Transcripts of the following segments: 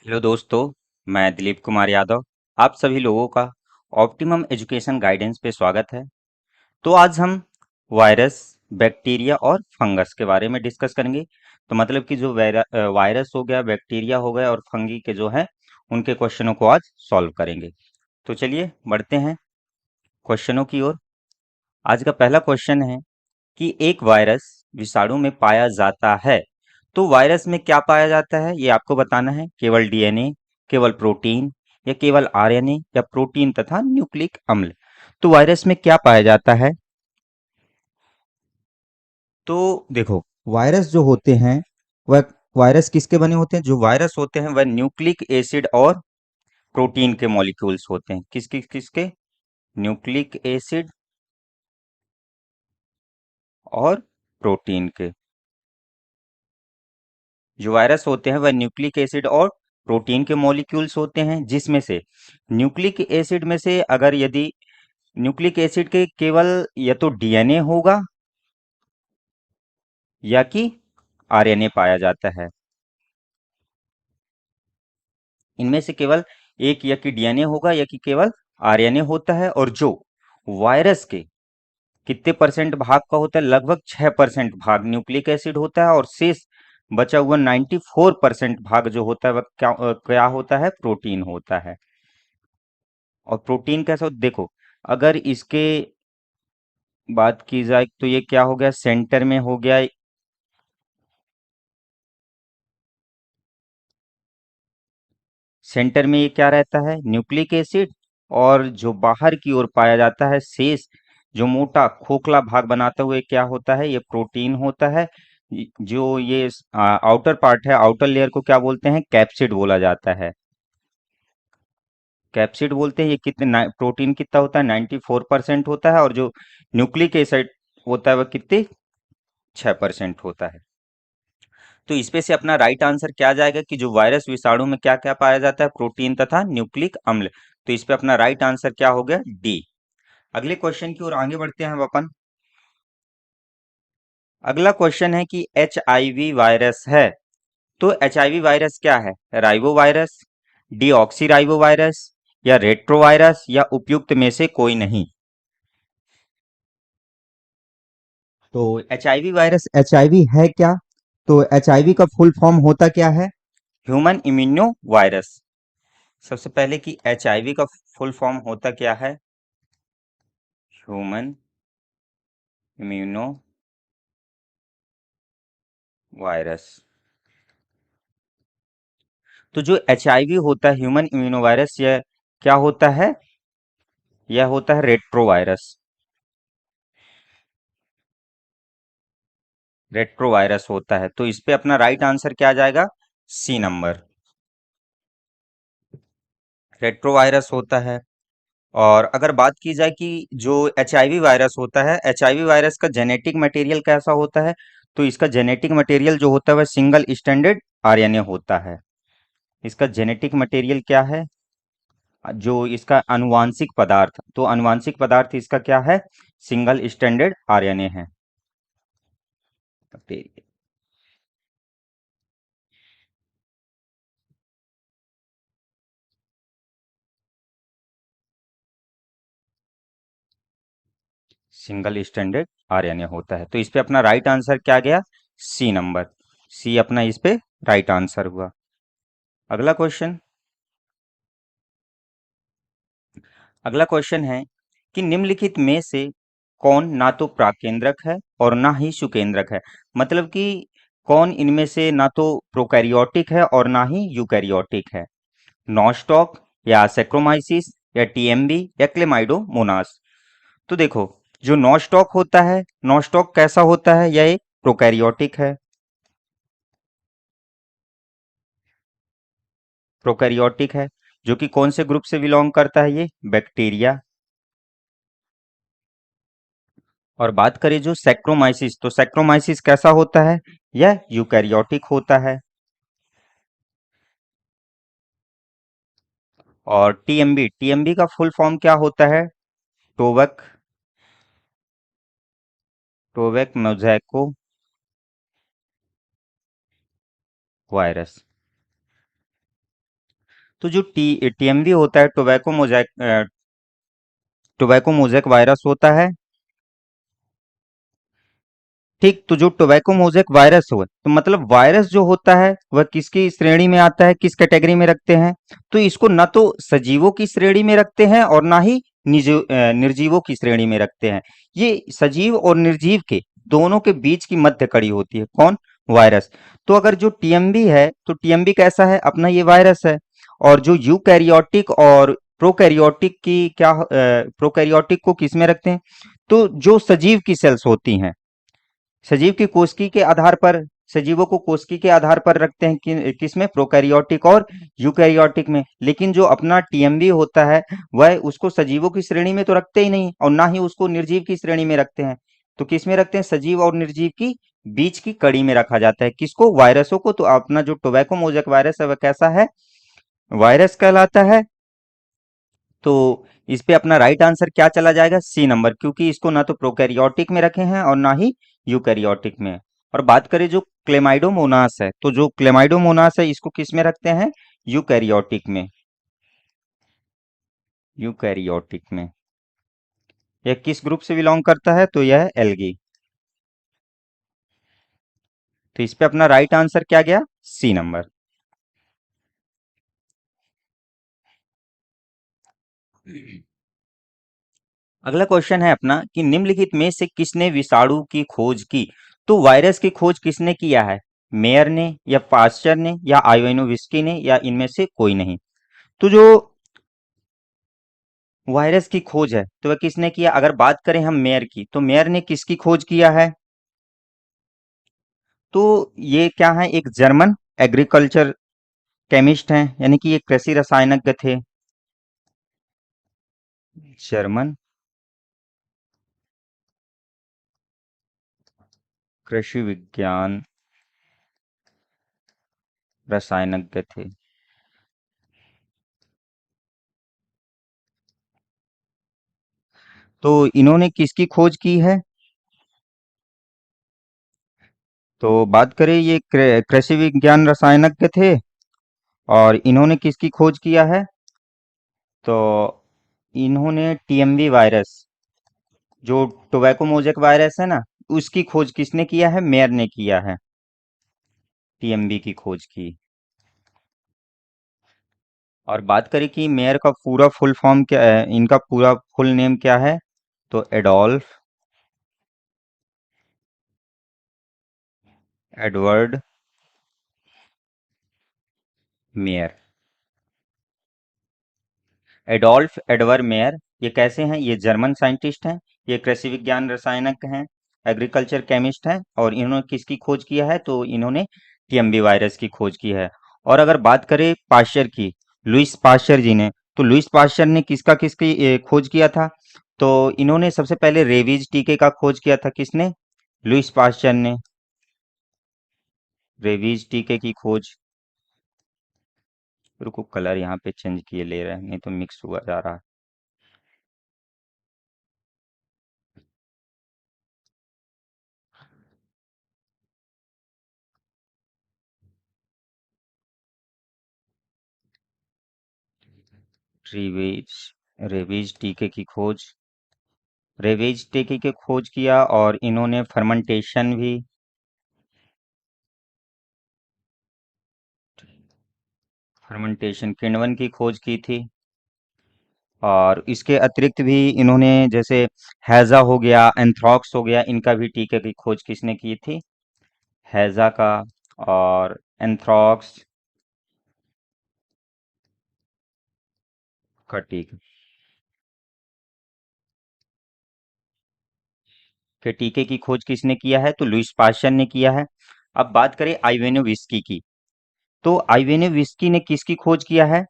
Hello दोस्तों, मैं दिलीप कुमार यादव। आप सभी लोगों का ऑप्टिमम एजुकेशन गाइडेंस पे स्वागत है। तो आज हम वायरस, बैक्टीरिया और फंगस के बारे में डिस्कस करेंगे। तो मतलब कि जो वायरस हो गया, बैक्टीरिया हो गया और फंगी के जो है उनके क्वेश्चनों को आज सॉल्व करेंगे। तो चलिए बढ़ते हैं क्वेश्चनों की ओर। आज का पहला क्वेश्चन है कि एक वायरस विषाणु में पाया जाता है। तो वायरस में क्या पाया जाता है ये आपको बताना है। केवल डीएनए, केवल प्रोटीन या केवल आरएनए या प्रोटीन तथा न्यूक्लिक अम्ल। तो वायरस में क्या पाया जाता है? तो देखो, वायरस जो होते हैं वह वायरस किसके बने होते हैं? जो वायरस होते हैं वह न्यूक्लिक एसिड और प्रोटीन के मॉलिक्यूल्स होते हैं। किसके? न्यूक्लिक एसिड और प्रोटीन के। जो वायरस होते हैं वह न्यूक्लिक एसिड और प्रोटीन के मॉलिक्यूल्स होते हैं, जिसमें से न्यूक्लिक एसिड में से अगर यदि न्यूक्लिक एसिड के केवल या तो डीएनए होगा या कि आरएनए पाया जाता है। इनमें से केवल एक या कि डीएनए होगा या कि केवल आरएनए होता है। और जो वायरस के कितने परसेंट भाग का होता है? लगभग 6% भाग न्यूक्लिक एसिड होता है और शेष बचा हुआ 94% भाग जो होता है वह क्या होता है? प्रोटीन होता है। और प्रोटीन कैसा देखो, अगर इसके बात की जाए तो ये क्या हो गया? सेंटर में हो गया। सेंटर में ये क्या रहता है? Nucleic acid. और जो बाहर की ओर पाया जाता है शेष, जो मोटा खोखला भाग बनाता हुए क्या होता है? ये प्रोटीन होता है। जो ये आउटर पार्ट है, आउटर लेयर को क्या बोलते हैं? कैप्सिड बोला जाता है। कैप्सिड बोलते हैं। ये प्रोटीन कितना होता है? 94% होता है। और जो न्यूक्लिक एसिड होता है वह कितने? 6% होता है। तो इसमें से अपना राइट आंसर क्या आ जाएगा कि जो वायरस विषाणु में क्या क्या पाया जाता है? प्रोटीन तथा न्यूक्लिक अम्ल। तो इस पे अपना राइट आंसर क्या हो गया? डी। अगले क्वेश्चन की ओर आगे बढ़ते हैं हम अपन। अगला क्वेश्चन है कि एचआईवी वायरस है। तो एचआईवी वायरस क्या है? Ribo virus, deoxy ribo virus या रेट्रो वायरस या उपयुक्त में से कोई नहीं। तो एचआईवी वायरस, एचआईवी है क्या? तो एचआईवी का फुल फॉर्म होता क्या है? Human immuno virus. सबसे पहले कि एचआईवी का फुल फॉर्म होता क्या है? Human immuno virus. तो जो एचआईवी होता है, ह्यूमन इम्यूनो वायरस, यह क्या होता है? यह होता है रेट्रो वायरस। रेट्रो वायरस होता है। तो इस पे अपना राइट आंसर क्या आ जाएगा? C number. रेट्रो वायरस होता है। और अगर बात की जाए कि जो एचआईवी वायरस होता है, एचआईवी वायरस का जेनेटिक मटेरियल कैसा होता है? तो इसका जेनेटिक मटेरियल जो होता है वह सिंगल स्टैंडर्ड आरएनए होता है। इसका जेनेटिक मटेरियल क्या है? जो इसका अनुवांशिक पदार्थ, तो अनुवांशिक पदार्थ इसका क्या है? सिंगल स्टैंडर्ड आरएनए है। सिंगल स्टैंडर्ड आरएनए होता है। तो इस पे अपना राइट आंसर क्या गया? C number. सी अपना इस पे राइट आंसर हुआ। अगला क्वेश्चन। अगला क्वेश्चन है कि निम्नलिखित में से कौन ना तो प्राकेंद्रक है और ना ही सुकेंद्रक है? मतलब कि कौन इनमें से ना तो प्रोकैरियोटिक है और ना ही यूकैरियोटिक है? नॉस्टॉक या सेक्रोमाइसिस या टीएमबी या क्लेमाइडोमोनास। तो देखो, जो नॉस्टॉक होता है, नॉस्टॉक कैसा होता है? यह एक प्रोकैरियोटिक है। प्रोकैरियोटिक है, जो कि कौन से ग्रुप से बिलोंग करता है? ये बैक्टीरिया। और बात करें जो सैक्रोमाइसिस, तो सैक्रोमाइसिस कैसा होता है? यह यूकैरियोटिक होता है। और टीएमबी, टीएमबी का फुल फॉर्म क्या होता है? Tobago, Tobago मोज़ैको virus. तो जो टीएमवी होता है, टोबैको मोज़ेक वायरस होता है। ठीक, तो जो टोबैको मोज़ेक वायरस हो, तो मतलब वायरस जो होता है वह किसकी श्रेणी में आता है, किस कैटेगरी में रखते हैं? तो इसको ना तो सजीवों की श्रेणी में रखते हैं और ना ही निर्जीवों की श्रेणी में रखते हैं। ये सजीव और निर्जीव के दोनों के बीच की मध्य कड़ी होती है। कौन? वायरस। तो अगर जो टीएमवी है, तो टीएमवी कैसा है? अपना ये वायरस है। और जो यूकैरियोटिक और प्रोकैरियोटिक की प्रोकैरियोटिक को किस में रखते हैं? तो जो सजीव की सेल्स होती हैं, सजीव की कोशिकी के आधार पर, सजीवों को कोशिकी के आधार पर रखते हैं किसमें? प्रोकैरियोटिक और यूकैरियोटिक में। लेकिन जो अपना टीएमवी होता है, वह उसको सजीवों की श्रेणी में तो रखते ही नहीं और ना ही उसको निर्जीव की श्रेणी में रखते हैं। तो किस में रखते हैं? सजीव और निर्जीव की बीच की कड़ी में रखा जाता है। किसको? वायरसों को। तो अपना जो टोबैको मोज़ेक वायरस है वह कैसा है? वायरस कहलाता है। तो इस पे अपना राइट आंसर क्या चला जाएगा? सी नंबर, क्योंकि इसको ना तो प्रोकैरियोटिक में रखे हैं और ना ही यूकैरियोटिक में। और बात करें जो क्लेमाइडोमोनास है, तो जो क्लेमाइडोमोनास है इसको किस में रखते हैं? यूकैरियोटिक में। यूकैरियोटिक में। यह किस ग्रुप से बिलोंग करता है? तो यह एल्गी। तो इस पे अपना राइट आंसर क्या गया? C number. अगला क्वेश्चन है अपना कि निम्नलिखित में से किसने विषाणु की खोज की? तो वायरस की खोज किसने किया है? मेयर ने, या पास्चर ने, या आइवानोविस्की ने, या इनमें से कोई नहीं? तो जो वायरस की खोज है तो वह किसने किया? अगर बात करें हम मेयर की, तो मेयर ने किसकी खोज किया है? तो ये क्या है? एक जर्मन एग्रीकल्चर केमिस्ट हैं, यानी कि ये कृषि रसायनज्ञ थे। जर्मन कृषि विज्ञान रसायनज्ञ थे। तो इन्होंने किसकी खोज की है? तो बात करें, ये कृषि विज्ञान रसायनज्ञ थे और इन्होंने किसकी खोज किया है? तो इन्होंने टीएमवी वायरस, जो टोबैको मोजेक वायरस है ना, उसकी खोज किसने किया है? मेयर ने किया है। टीएमवी की खोज की। और बात करें कि मेयर का पूरा फुल फॉर्म क्या है, इनका पूरा फुल नेम क्या है? तो Adolf Edward mayor. Adolf Edward mayor, ये कैसे हैं? ये जर्मन साइंटिस्ट हैं, ये कृषि विज्ञान रसायनज्ञ हैं, एग्रीकल्चर केमिस्ट हैं। और इन्होंने किसकी खोज किया है? तो इन्होंने टीएमवी वायरस की खोज की है। और अगर बात करें पाश्चर की, लुइस पाश्चर जी ने, तो लुइस पाश्चर ने किसकी खोज किया था? तो इन्होंने सबसे पहले रेबीज टीके का खोज किया था। किसने? लुइस पाश्चर ने रेबीज टीके की खोज। रुको, कलर यहाँ पे चेंज किए ले रहे हैं, नहीं तो मिक्स हुआ जा रहा है। रेबीज रेबीज टीके की खोज, रेबीज टीके की खोज किया। और इन्होंने फर्मेंटेशन भी, फर्मेंटेशन किण्वन की खोज की थी। और इसके अतिरिक्त भी इन्होंने, जैसे हैजा हो गया, एंथ्रॉक्स हो गया, इनका भी टीके की खोज किसने की थी? हैजा का और एंथ्रॉक्स का टीके की खोज किसने किया है? तो लुइस पाश्चर ने किया है। अब बात करें आइवेनो विस्की की, तो आइवेनो विस्की ने किसकी खोज किया है?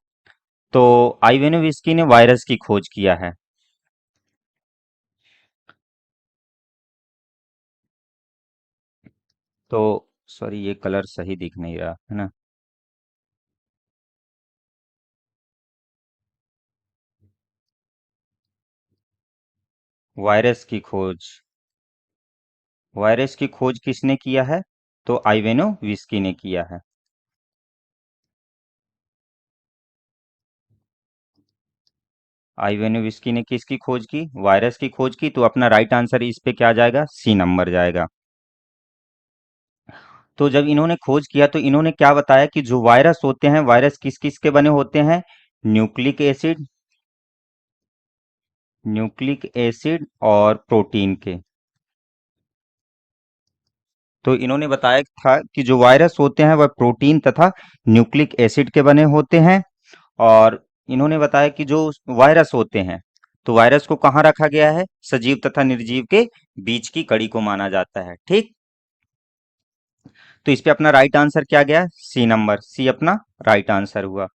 तो आइवेनो विस्की ने वायरस की खोज किया है। तो सॉरी, ये कलर सही दिख नहीं रहा है ना। वायरस की खोज, वायरस की खोज किसने किया है? तो आइवेनो विस्की ने किया है। आइवेनोविस्की ने किसकी खोज की? वायरस की खोज की। तो अपना राइट आंसर इस पे क्या जाएगा? सी नंबर जाएगा। तो जब इन्होंने खोज किया तो इन्होंने क्या बताया कि जो वायरस होते हैं, वायरस किस किस के बने होते हैं? न्यूक्लिक एसिड और प्रोटीन के। तो इन्होंने बताया था कि जो वायरस होते हैं वह प्रोटीन तथा न्यूक्लिक एसिड के बने होते हैं। और इन्होंने बताया कि जो वायरस होते हैं, तो वायरस को कहाँ रखा गया है? सजीव तथा निर्जीव के बीच की कड़ी को माना जाता है। ठीक। तो इस पे अपना राइट आंसर क्या गया? C number. सी अपना राइट आंसर हुआ।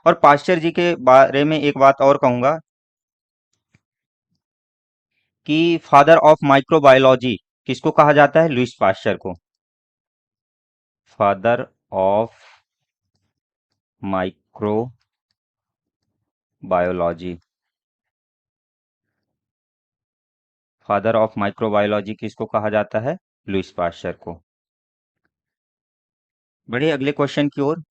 और पाश्चर जी के बारे में एक बात और कहूंगा कि फादर ऑफ माइक्रोबायोलॉजी किसको कहा जाता है? लुईस पाश्चर को। Father of microbiology. Father of microbiology किसको कहा जाता है? लुईस पाश्चर को। बढ़िए अगले क्वेश्चन की ओर।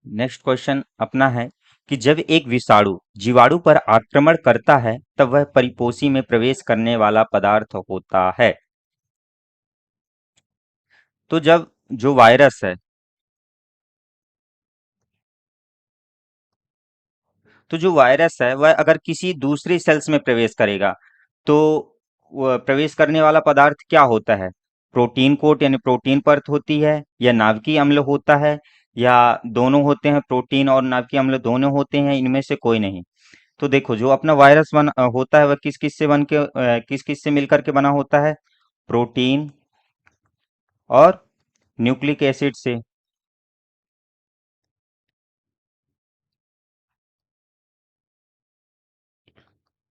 नेक्स्ट क्वेश्चन अपना है कि जब एक विषाणु जीवाणु पर आक्रमण करता है तब वह परिपोषी में प्रवेश करने वाला पदार्थ होता है। तो जब जो वायरस है, तो जो वायरस है वह अगर किसी दूसरी सेल्स में प्रवेश करेगा तो वह प्रवेश करने वाला पदार्थ क्या होता है? प्रोटीन कोट यानी प्रोटीन परत होती है, या नाभिकीय अम्ल होता है, या दोनों होते हैं? प्रोटीन और नाभिकीय अम्ल दोनों होते हैं, इनमें से कोई नहीं। तो देखो जो अपना वायरस होता है वह किस किस से किस किस से मिलकर के बना होता है? प्रोटीन और न्यूक्लिक एसिड से।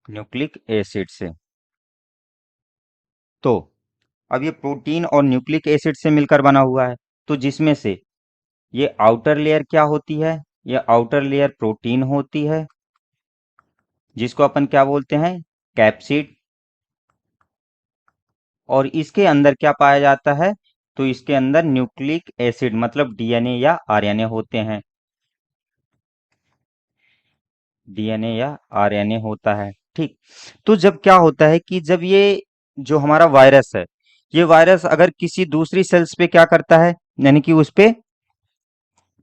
न्यूक्लिक एसिड से। तो अब ये प्रोटीन और न्यूक्लिक एसिड से मिलकर बना हुआ है, तो जिसमें से ये आउटर लेयर क्या होती है? ये आउटर लेयर प्रोटीन होती है, जिसको अपन क्या बोलते हैं? कैप्सिड। और इसके अंदर क्या पाया जाता है? तो इसके अंदर न्यूक्लिक एसिड मतलब डीएनए या आरएनए होते हैं। डीएनए या आरएनए होता है। ठीक। तो जब क्या होता है कि जब ये जो हमारा वायरस है, ये वायरस अगर किसी दूसरी सेल्स पे क्या करता है, यानी कि उस पे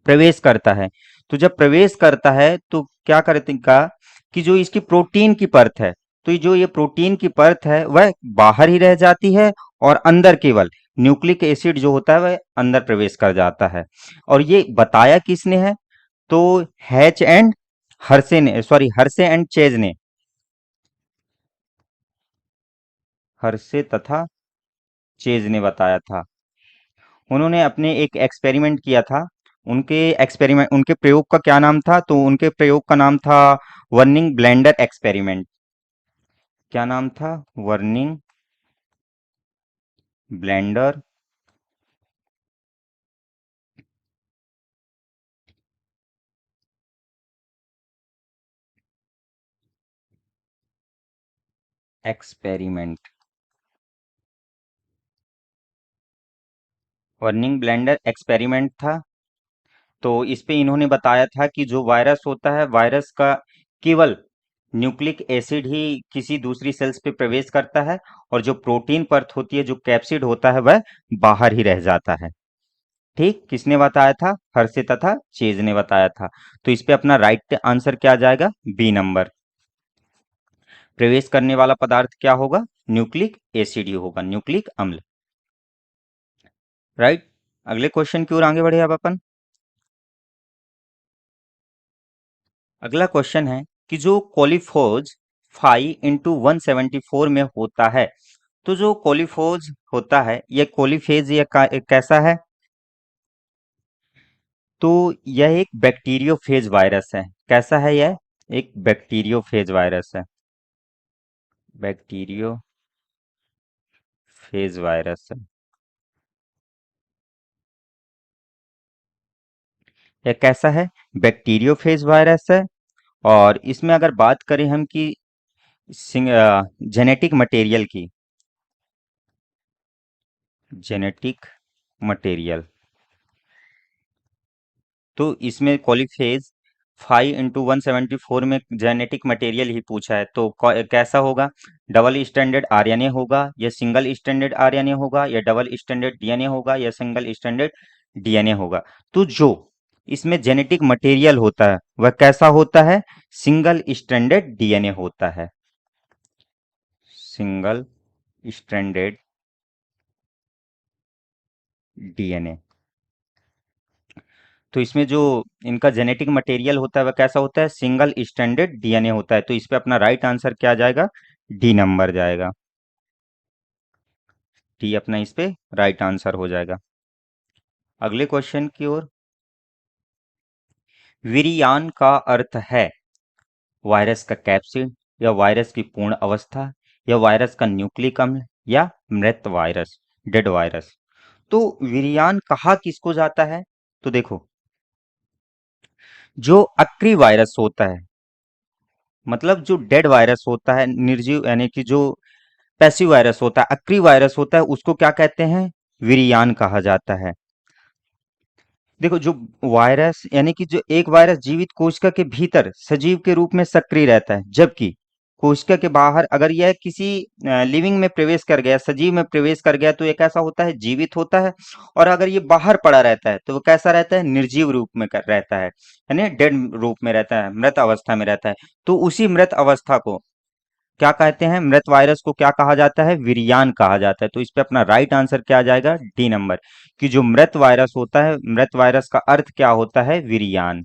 प्रवेश करता है, तो जब प्रवेश करता है तो क्या करेगा कि जो इसकी प्रोटीन की परत है, तो ये जो ये प्रोटीन की परत है वह बाहर ही रह जाती है, और अंदर केवल न्यूक्लिक एसिड जो होता है वह अंदर प्रवेश कर जाता है। और ये बताया किसने है? तो हैच एंड हर्से ने, सॉरी, हर्से एंड चेज ने। हर्से तथा चेज ने बताया था। उन्होंने अपने एक एक्सपेरिमेंट किया था। उनके प्रयोग का क्या नाम था? तो उनके प्रयोग का नाम था वर्निंग ब्लेंडर एक्सपेरिमेंट। क्या नाम था? Burning blender experiment. Burning blender experiment था। तो इस पे इन्होंने बताया था कि जो वायरस होता है, वायरस का केवल न्यूक्लिक एसिड ही किसी दूसरी सेल्स पे प्रवेश करता है, और जो प्रोटीन परत होती है, जो कैप्सिड होता है, वह बाहर ही रह जाता है। ठीक। किसने बताया था? हर्षे तथा चेज ने बताया था। तो इस पे अपना राइट आंसर क्या जाएगा? B number. प्रवेश करने वाला पदार्थ क्या होगा? न्यूक्लिक एसिड ही होगा, न्यूक्लिक अम्ल। राइट। अगले क्वेश्चन की ओर आगे बढ़े अब अपन। अगला क्वेश्चन है कि जो कोलिफोज 5 into 174 में होता है, तो जो कोलिफोज होता है यह कोलिफेज यह कैसा है? तो यह एक बैक्टीरियोफेज वायरस है। कैसा है यह? एक बैक्टीरियोफेज वायरस है। बैक्टीरियोफेज वायरस है। यह कैसा है? बैक्टीरियोफेज वायरस है। और इसमें अगर बात करें हम कि जेनेटिक मटेरियल की, जेनेटिक मटेरियल, तो इसमें कोलिफेज 5 × 174 में जेनेटिक मटेरियल ही पूछा है, तो कैसा होगा? डबल स्टैंडर्ड आरएनए होगा, या सिंगल स्टैंडर्ड आरएनए होगा, या डबल स्टैंडर्ड डीएनए होगा, या सिंगल स्टैंडर्ड डीएनए होगा? तो जो इसमें जेनेटिक मटेरियल होता है वह कैसा होता है? सिंगल स्टैंडर्ड डीएनए होता है, सिंगल स्टैंडर्ड डीएनए। तो इसमें जो इनका जेनेटिक मटेरियल होता है वह कैसा होता है? सिंगल स्टैंडर्ड डीएनए होता है। तो इस पे अपना राइट आंसर क्या जाएगा? डी नंबर जाएगा। डी अपना इस पे राइट आंसर हो जाएगा। अगले क्वेश्चन की ओर। विरियान का अर्थ है वायरस का कैप्सिड, या वायरस की पूर्ण अवस्था, या वायरस का न्यूक्लिक अम्ल, या मृत वायरस, डेड वायरस। तो विरियान कहा किसको जाता है? तो देखो, जो अक्री वायरस होता है, मतलब जो डेड वायरस होता है, निर्जीव यानी कि जो पैसिव वायरस होता है, अक्री वायरस होता है, उसको क्या कहते हैं? विरियान कहा जाता है। देखो, जो वायरस यानी कि जो एक वायरस जीवित कोशिका के भीतर सजीव के रूप में सक्रिय रहता है, जबकि कोशिका के बाहर अगर यह किसी लिविंग में प्रवेश कर गया, सजीव में प्रवेश कर गया, तो ये कैसा होता है? जीवित होता है। और अगर ये बाहर पड़ा रहता है तो वो कैसा रहता है? निर्जीव रूप में रहता है, यानी डेड रूप में रहता है, मृत अवस्था में रहता है। तो उसी मृत अवस्था को क्या कहते हैं? मृत वायरस को क्या कहा जाता है? विरियान कहा जाता है। तो इस पे अपना राइट आंसर क्या आ जाएगा? डी नंबर, कि जो मृत वायरस होता है, मृत वायरस का अर्थ क्या होता है? विरियान।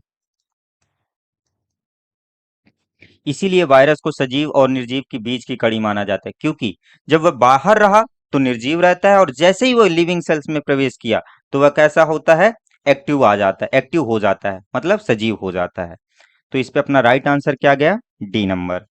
इसीलिए वायरस को सजीव और निर्जीव के बीच की कड़ी माना जाता है, क्योंकि जब वह बाहर रहा तो निर्जीव रहता है, और जैसे ही वह लिविंग सेल्स में प्रवेश किया तो वह कैसा होता है? एक्टिव आ जाता है, एक्टिव हो जाता है, मतलब सजीव हो जाता है। तो इस पे अपना राइट आंसर क्या गया? D number.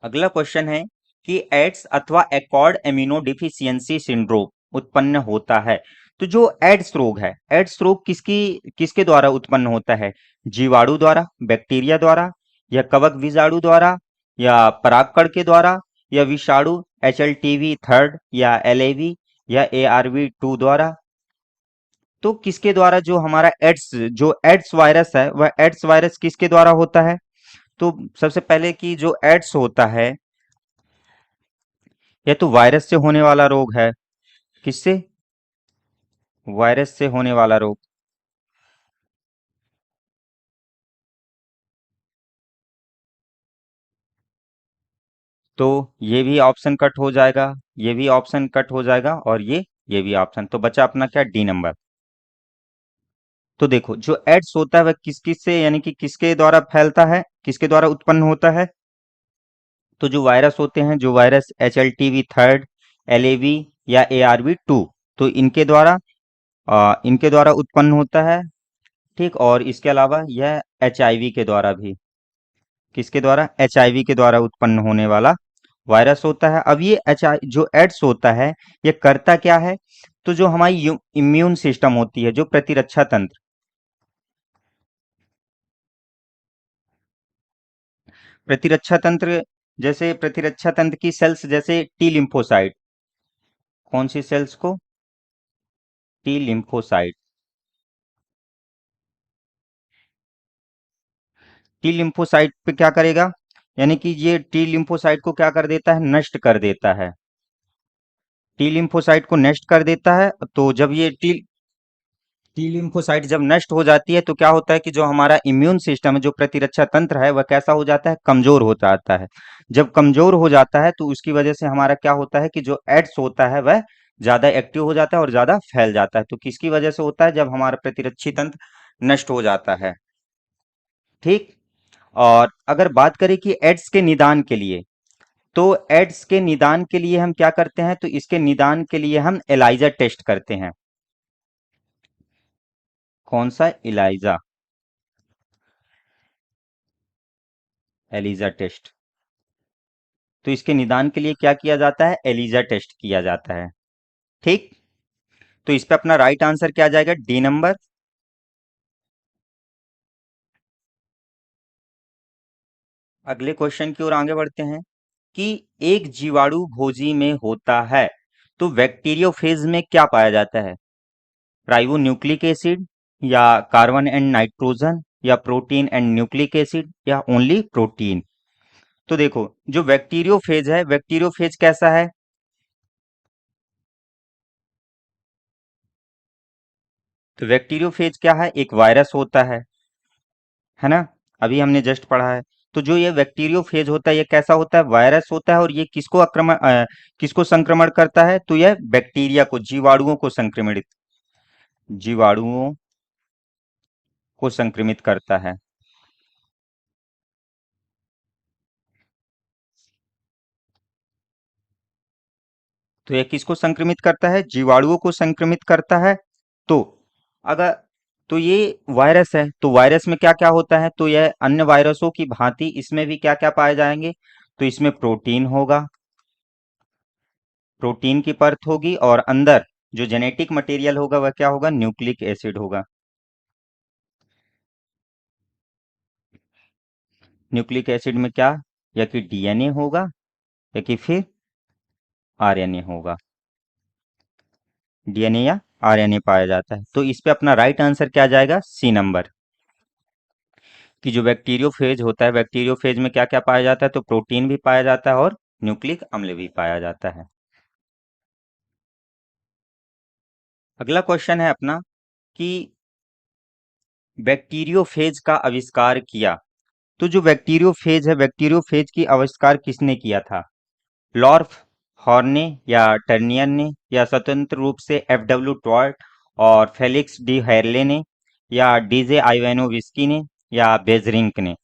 अगला क्वेश्चन है कि एड्स अथवा एक्वायर्ड इम्यूनोडेफिशिएंसी सिंड्रोम उत्पन्न होता है। तो जो एड्स रोग है, एड्स रोग किसके द्वारा उत्पन्न होता है? जीवाणु द्वारा, बैक्टीरिया द्वारा, या कवक बीजाणु द्वारा, या परागकण के द्वारा, या विषाणु HLTV थर्ड, या LAV, या ARV2 द्वारा? तो किसके द्वारा जो हमारा एड्स वायरस है, वह एड्स वायरस किसके द्वारा होता है? तो सबसे पहले कि जो एड्स होता है, यह तो वायरस से होने वाला रोग है। किससे? वायरस से होने वाला रोग। तो ये भी ऑप्शन कट हो जाएगा, ये भी ऑप्शन कट हो जाएगा, और ये भी ऑप्शन। तो बचा अपना क्या? D number. तो देखो, जो एड्स होता है वह किस किस से यानी कि किसके द्वारा फैलता है, किसके द्वारा उत्पन्न होता है? तो जो वायरस होते हैं, जो वायरस HLTV थर्ड, LAV, या ARV2, तो इनके द्वारा उत्पन्न होता है। ठीक, और इसके अलावा यह HIV के द्वारा भी, किसके द्वारा? HIV के द्वारा उत्पन्न होने वाला वायरस होता है। अब ये जो एड्स होता है, ये करता क्या है? तो जो हमारी इम्यून सिस्टम होती है, जो प्रतिरक्षा तंत्र, प्रतिरक्षा तंत्र जैसे प्रतिरक्षा तंत्र की सेल्स, जैसे टी लिम्फोसाइट। कौन सी सेल्स को? T lymphocyte. टी लिम्फोसाइट पे क्या करेगा? यानी कि ये टी लिम्फोसाइट को क्या कर देता है? नष्ट कर देता है। टी लिम्फोसाइट को नष्ट कर देता है। तो जब ये टी लिम्फोसाइट जब नष्ट हो जाती है तो क्या होता है कि जो हमारा इम्यून सिस्टम है, जो प्रतिरक्षा तंत्र है, वह कैसा हो जाता है? कमजोर हो जाता है। जब कमजोर हो जाता है तो उसकी वजह से हमारा क्या होता है कि जो एड्स होता है वह ज्यादा एक्टिव हो जाता है और ज्यादा फैल जाता है। तो किसकी वजह से होता है? जब हमारा प्रतिरक्षी तंत्र नष्ट हो जाता है। ठीक। और अगर बात करें कि एड्स के निदान के लिए, तो एड्स के निदान के लिए हम क्या करते हैं? तो इसके निदान के लिए हम एलाइजा टेस्ट करते हैं। कौन सा? ELISA, ELISA test. तो इसके निदान के लिए क्या किया जाता है? एलिजा टेस्ट किया जाता है। ठीक। तो इस पे अपना राइट आंसर क्या आ जाएगा? D number. अगले क्वेश्चन की ओर आगे बढ़ते हैं कि एक जीवाणु भोजी में होता है, तो बैक्टीरियोफेज में क्या पाया जाता है? राइबो न्यूक्लिक एसिड, या कार्बन एंड नाइट्रोजन, या प्रोटीन एंड न्यूक्लिक एसिड, या ओनली प्रोटीन। तो देखो, जो बैक्टीरियोफेज है, बैक्टीरियोफेज कैसा है? तो बैक्टीरियोफेज क्या है? एक वायरस होता है ना? अभी हमने जस्ट पढ़ा है। तो जो ये बैक्टीरियोफेज होता है, ये कैसा होता है? वायरस होता है। और ये किसको संक्रमण करता है? तो यह बैक्टीरिया को, जीवाणुओं को जीवाणुओं को संक्रमित करता है। तो यह किसको संक्रमित करता है? जीवाणुओं को संक्रमित करता है। तो अगर तो ये वायरस है, तो वायरस में क्या क्या होता है? तो यह अन्य वायरसों की भांति इसमें भी क्या क्या पाए जाएंगे? तो इसमें प्रोटीन होगा, प्रोटीन की परत होगी, और अंदर जो जेनेटिक मटेरियल होगा वह क्या होगा? न्यूक्लिक एसिड होगा। न्यूक्लिक एसिड में क्या, या कि डीएनए होगा, या कि फिर आरएनए होगा। डीएनए या आरएनए पाया जाता है। तो इस पे अपना राइट आंसर क्या जाएगा? C number. कि जो बैक्टीरियोफेज होता है, बैक्टीरियोफेज में क्या क्या पाया जाता है? तो प्रोटीन भी पाया जाता है और न्यूक्लिक अम्ल भी पाया जाता है। अगला क्वेश्चन है अपना कि बैक्टीरियोफेज का आविष्कार किया। तो जो बैक्टीरियोफेज है, बैक्टीरियोफेज की आविष्कार किसने किया था? लॉर्फ हॉर्ने, या टर्नियर ने, या स्वतंत्र रूप से F.W. टॉर्ट और फेलिक्स डी हेरले ने, या डीजे आइवानोविस्की ने, या बेजरिंक ने?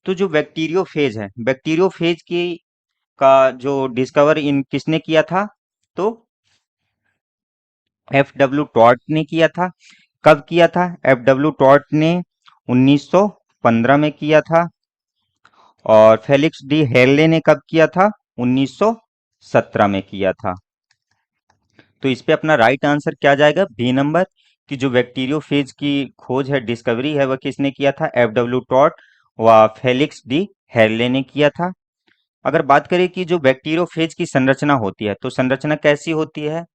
तो जो बैक्टीरियोफेज है, बैक्टीरियोफेज की का जो डिस्कवर इन किसने किया था? तो F.W. टॉर्ट ने किया था। कब किया था? F.W. टॉर्ट ने 1915 में किया था। और फेलिक्स डी हेरले ने कब किया था? 1917 में किया था। तो इस पे अपना राइट आंसर क्या जाएगा? B number. कि जो बैक्टीरियोफेज की खोज है, डिस्कवरी है, वह किसने किया था? F.W. टॉर्ट व फेलिक्स डी हेरले ने किया था। अगर बात करें कि जो बैक्टीरियोफेज की संरचना होती है, तो संरचना कैसी होती है?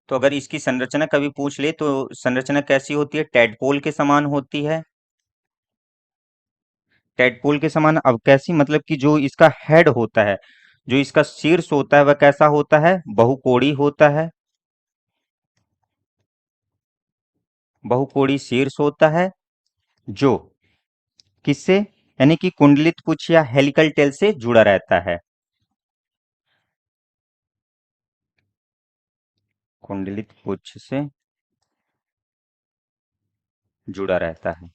तो अगर इसकी संरचना कभी पूछ ले तो संरचना कैसी होती है? टेडपोल के समान होती है। टेडपोल के समान, अब कैसी? मतलब कि जो इसका हेड होता है, जो इसका शीर्ष होता है, वह कैसा होता है? बहुकोणीय होता है। बहुकोणीय शीर्ष होता है, जो किससे, यानी कि कुंडलित पुच्छ या हेलिकल टेल से जुड़ा रहता है। कुंडलित पुच्छ से जुड़ा रहता है।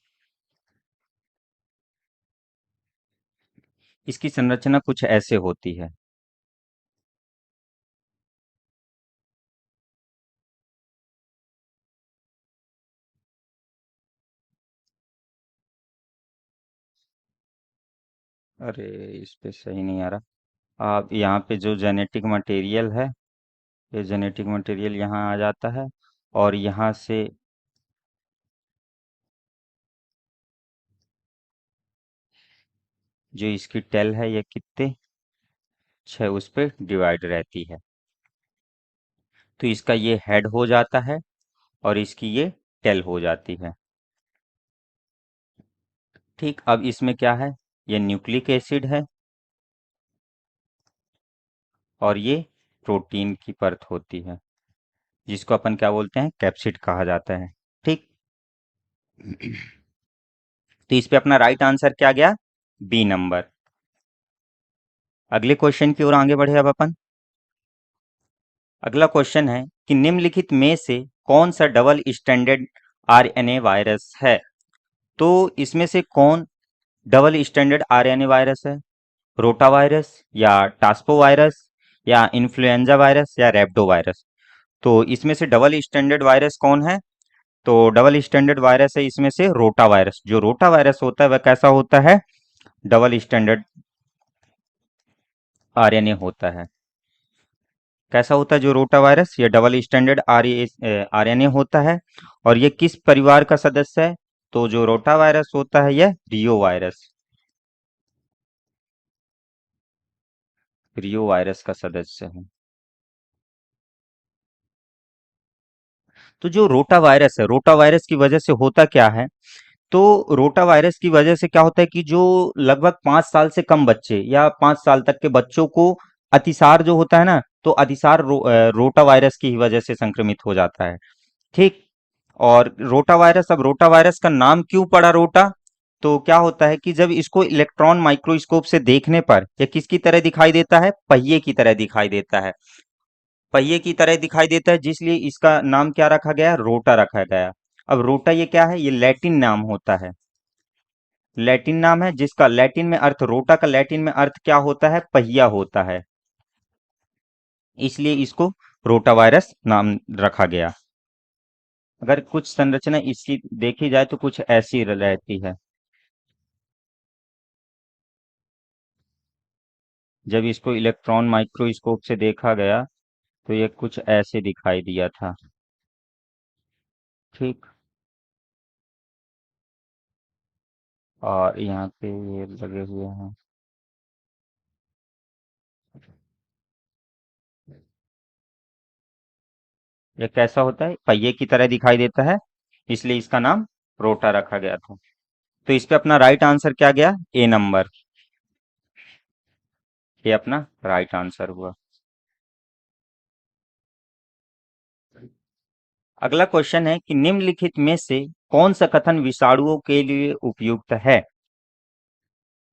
इसकी संरचना कुछ ऐसे होती है। अरे, इस पे सही नहीं आ रहा। आप यहाँ पे जो जेनेटिक मटेरियल है, ये जेनेटिक मटेरियल यहाँ आ जाता है, और यहाँ से जो इसकी टेल है, ये कितने 6 उस पे डिवाइड रहती है। तो इसका ये हेड हो जाता है, और इसकी ये टेल हो जाती है। ठीक, अब इसमें क्या है? ये न्यूक्लिक एसिड है, और ये प्रोटीन की परत होती है, जिसको अपन क्या बोलते हैं? कैप्सिड कहा जाता है। ठीक। तो इस पे अपना राइट आंसर क्या गया? B number. अगले क्वेश्चन की ओर आगे बढ़े अब अपन। अगला क्वेश्चन है कि निम्नलिखित में से कौन सा डबल स्टैंडर्ड आरएनए वायरस है? तो इसमें से कौन डबल स्टैंडर्ड आरएनए वायरस है? रोटा वायरस, या टास्पो वायरस, या इन्फ्लुएंजा वायरस, या रेप्डो वायरस? तो इसमें से डबल स्टैंडर्ड वायरस कौन है? तो डबल स्टैंडर्ड वायरस है इसमें से रोटा वायरस। जो रोटा वायरस होता है वह कैसा होता है? डबल स्टैंडर्ड आरएनए होता है। कैसा होता है जो रोटा वायरस? ये डबल स्टैंडर्ड आरएनए होता है। और ये किस परिवार का सदस्य है? तो जो रोटा वायरस होता है, यह रियो वायरस, रियो वायरस का सदस्य है। तो जो रोटा वायरस है, रोटा वायरस की वजह से होता क्या है, तो रोटा वायरस की वजह से क्या होता है कि जो लगभग 5 साल से कम बच्चे या 5 साल तक के बच्चों को अतिसार जो होता है ना, तो अतिसार रोटा वायरस की ही वजह से संक्रमित हो जाता है। ठीक। और रोटा वायरस, अब रोटा वायरस का नाम क्यों पड़ा रोटा, तो क्या होता है कि जब इसको इलेक्ट्रॉन माइक्रोस्कोप से देखने पर यह किसकी तरह दिखाई देता है, पहिए की तरह दिखाई देता है। पहिए की तरह दिखाई देता है, जिसलिए इसका नाम क्या रखा गया, रोटा रखा गया। अब रोटा ये क्या है, ये लैटिन नाम होता है, लैटिन नाम है, जिसका लैटिन में अर्थ, रोटा का लैटिन में अर्थ क्या होता है, पहिया होता है, इसलिए इसको रोटा वायरस नाम रखा गया। अगर कुछ संरचना इसकी देखी जाए तो कुछ ऐसी रहती है। जब इसको इलेक्ट्रॉन माइक्रोस्कोप से देखा गया तो ये कुछ ऐसे दिखाई दिया था। ठीक। और यहाँ पे ये लगे हुए हैं। ये कैसा होता है, पहिए की तरह दिखाई देता है, इसलिए इसका नाम रोटा रखा गया था। तो इस पे अपना राइट आंसर क्या गया, ए नंबर। ये अपना राइट आंसर हुआ। अगला क्वेश्चन है कि निम्नलिखित में से कौन सा कथन विषाणुओं के लिए उपयुक्त है।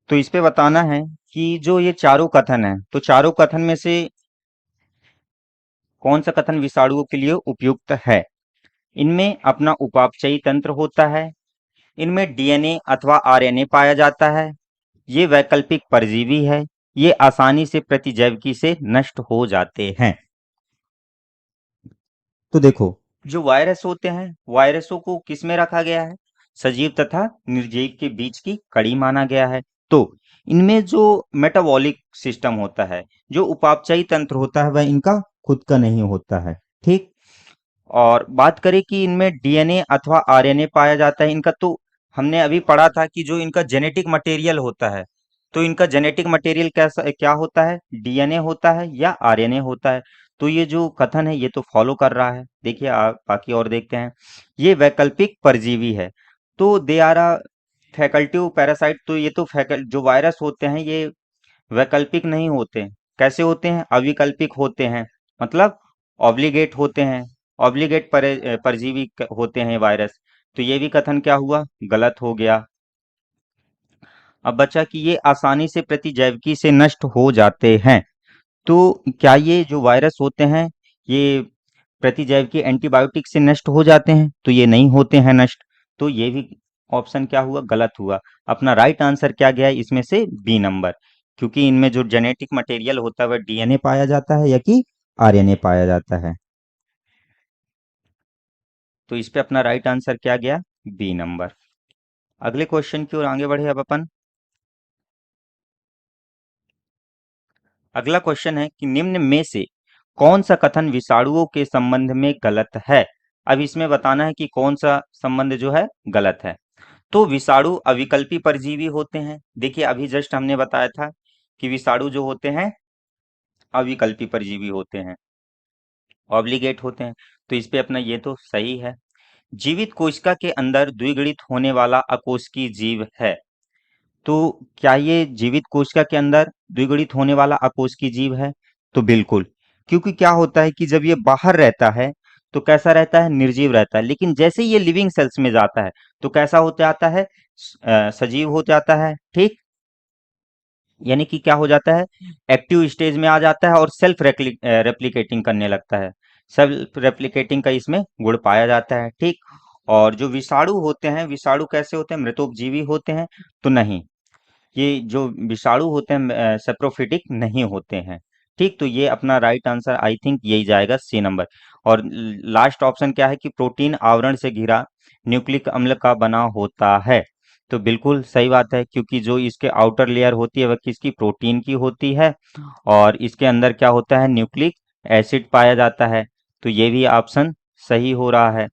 तो इस पे बताना है कि जो ये चारों कथन है, तो चारों कथन में से कौन सा कथन विषाणुओं के लिए उपयुक्त है। इनमें अपना उपापचयी तंत्र होता है, इनमें डीएनए अथवा आरएनए पाया जाता है, ये वैकल्पिक परजीवी है, ये आसानी से प्रतिजैविकी से नष्ट हो जाते हैं। तो देखो, जो वायरस होते हैं, वायरसों को किस में रखा गया है, सजीव तथा निर्जीव के बीच की कड़ी माना गया है। तो इनमें जो मेटाबॉलिक सिस्टम होता है, जो उपापचयी तंत्र होता है, वह इनका खुद का नहीं होता है। ठीक। और बात करें कि इनमें डीएनए अथवा आरएनए पाया जाता है, इनका तो हमने अभी पढ़ा था कि जो इनका जेनेटिक मटेरियल होता है, तो इनका जेनेटिक मटेरियल कैसा क्या होता है, डीएनए होता है या आरएनए होता है। तो ये जो कथन है ये तो फॉलो कर रहा है। देखिए आप बाकी और देखते हैं। ये वैकल्पिक परजीवी है, तो दे आर अ फैकल्टिव पैरासाइट। तो ये तो फैकल जो वायरस होते हैं ये वैकल्पिक नहीं होते। कैसे होते हैं, अविकल्पिक होते हैं, मतलब ऑब्लिगेट होते हैं। ऑब्लिगेट परजीवी होते हैं वायरस। तो ये भी कथन क्या हुआ, गलत हो गया। अब बचा कि ये आसानी से प्रतिजैविकी से नष्ट हो जाते हैं। तो क्या ये जो वायरस होते हैं ये प्रतिजैविकी एंटीबायोटिक से नष्ट हो जाते हैं, तो ये नहीं होते हैं नष्ट। तो ये भी ऑप्शन क्या हुआ, गलत हुआ। अपना राइट आंसर क्या गया इसमें से, बी नंबर। क्योंकि इनमें जो जेनेटिक मटेरियल होता है वह डीएनए पाया जाता है या कि आरएनए पाया जाता है। तो इस पे अपना राइट आंसर क्या गया, बी नंबर। अगले क्वेश्चन की ओर आगे बढ़े अब अपन। अगला क्वेश्चन है कि निम्न में से कौन सा कथन विषाणुओं के संबंध में गलत है। अब इसमें बताना है कि कौन सा संबंध जो है गलत है। तो विषाणु अविकल्पी परजीवी होते हैं। देखिए अभी जस्ट हमने बताया था कि विषाणु जो होते हैं अविकल्पी परजीवी होते हैं, ऑब्लिगेट होते हैं। तो इस पे अपना ये तो सही है। जीवित कोशिका के अंदर द्विगुणित होने वाला अकोशिकीय जीव है। तो क्या ये जीवित कोशिका के अंदर द्विगुणित होने वाला अकोशिकीय जीव है, तो बिल्कुल। क्योंकि क्या होता है कि जब ये बाहर रहता है तो कैसा रहता है, निर्जीव रहता है, लेकिन जैसे ही ये लिविंग सेल्स में जाता है तो कैसा हो जाता है, सजीव हो जाता है। ठीक। यानी कि क्या हो जाता है, एक्टिव स्टेज में आ जाता है और सेल्फ रेप्लिकेटिंग करने लगता है। सेल्फ रेप्लिकेटिंग का इसमें गुण पाया जाता है। ठीक। और जो विषाणु होते हैं, विषाणु कैसे होते हैं, मृतोपजीवी होते हैं, तो नहीं, ये जो विषाणु होते हैं सेप्रोफिटिक नहीं होते हैं। ठीक। तो ये अपना राइट आंसर आई थिंक यही जाएगा, सी नंबर। और लास्ट ऑप्शन क्या है कि प्रोटीन आवरण से घिरा न्यूक्लिक अम्ल का बना होता है। तो बिल्कुल सही बात है, क्योंकि जो इसके आउटर लेयर होती है वह किसकी, प्रोटीन की होती है, और इसके अंदर क्या होता है, न्यूक्लिक एसिड पाया जाता है। तो ये भी ऑप्शन सही हो रहा है।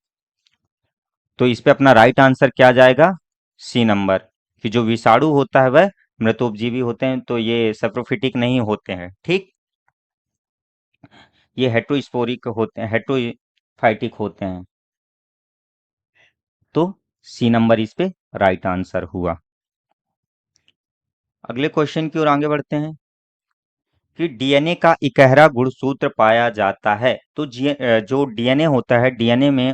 तो इस पे अपना राइट आंसर क्या जाएगा, सी नंबर, कि जो विषाणु होता है वह मृतोपजीवी होते हैं, तो ये सेप्रोफिटिक नहीं होते हैं। ठीक। ये हेट्रोस्पोरिक होते हैं, हेट्रोफाइटिक होते हैं। सी नंबर इस पे राइट आंसर हुआ। अगले क्वेश्चन की ओर आगे बढ़ते हैं कि डीएनए का इकहरा गुणसूत्र पाया जाता है। तो जो डीएनए होता है, डीएनए में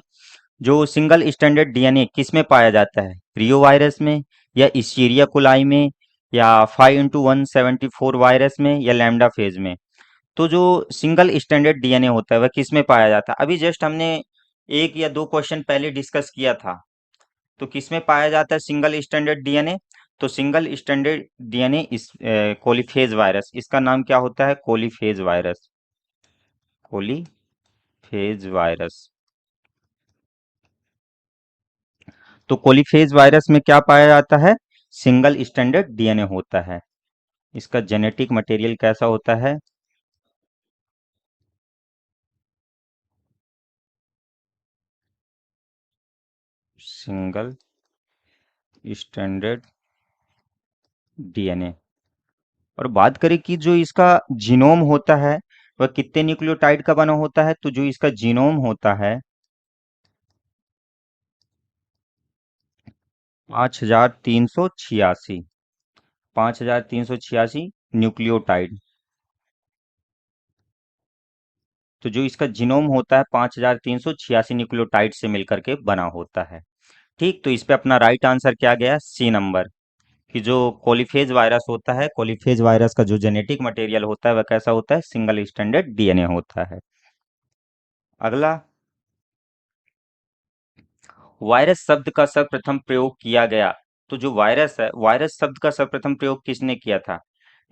जो सिंगल स्टैंडर्ड डीएनए किस में पाया जाता है? रियो वायरस में, या इस्चीरिया कोलाई में, या 5x174 वायरस में, या लैम्डा फेज में? तो जो सिंगल स्टैंडर्ड डीएनए होता है वह किस में पाया जाता है? अभी जस्ट हमने एक या दो क्वेश्चन पहले डिस्कस किया था। तो किस में पाया जाता है सिंगल स्टैंडर्ड डीएनए? तो सिंगल स्टैंडर्ड डीएनए इस कोलीफेज वायरस, इसका नाम क्या होता है? कोलीफेज वायरस। कोलीफेज वायरस। तो कोलीफेज वायरस में क्या पाया जाता है? सिंगल स्टैंडर्ड डीएनए होता है। इसका जेनेटिक मटेरियल कैसा होता है? Single standard DNA. और बात करें कि जो इसका जीनोम होता है वह कितने न्यूक्लियोटाइड का बना होता है? तो जो इसका जीनोम होता है 5386। 5386 न्यूक्लियोटाइड। तो जो इसका जीनोम होता है 5386 न्यूक्लियोटाइड से मिलकर के बना होता है। ठीक, तो इस पे अपना राइट आंसर क्या गया? C number. कि जो कोलीफेज वायरस होता है, कोलीफेज वायरस का जो जेनेटिक मटेरियल होता है वह कैसा होता है? सिंगल स्टैंडर्ड डीएनए होता है। अगला, वायरस शब्द का सर्वप्रथम प्रयोग किया गया। तो जो वायरस है, वायरस शब्द का सर्वप्रथम प्रयोग किसने किया था?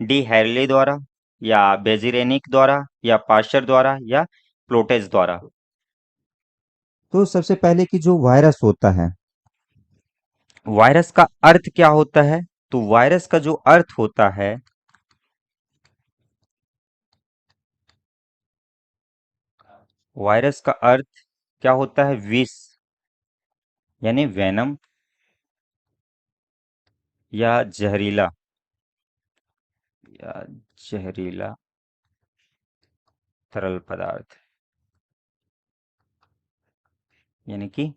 डी हैरले द्वारा, या बेजिरेनिक द्वारा, या पाश्चर द्वारा, या प्लोटेस द्वारा? तो सबसे पहले कि जो वायरस होता है, वायरस का अर्थ क्या होता है? तो वायरस का जो अर्थ होता है, वायरस का अर्थ क्या होता है? विष, यानी वेनम, या जहरीला, या जहरीला तरल पदार्थ, यानी कि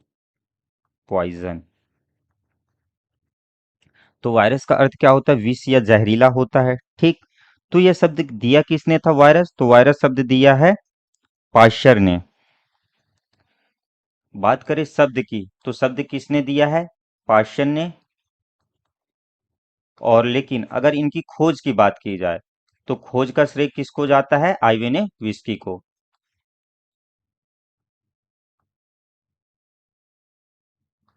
पॉइजन। तो वायरस का अर्थ क्या होता है? विष या जहरीला होता है। ठीक, तो यह शब्द दिया किसने था वायरस? तो वायरस शब्द दिया है पाश्चर ने। बात करें शब्द की, तो शब्द किसने दिया है? पाश्चर ने। और लेकिन अगर इनकी खोज की बात की जाए तो खोज का श्रेय किसको जाता है? आइवेने विस्की को।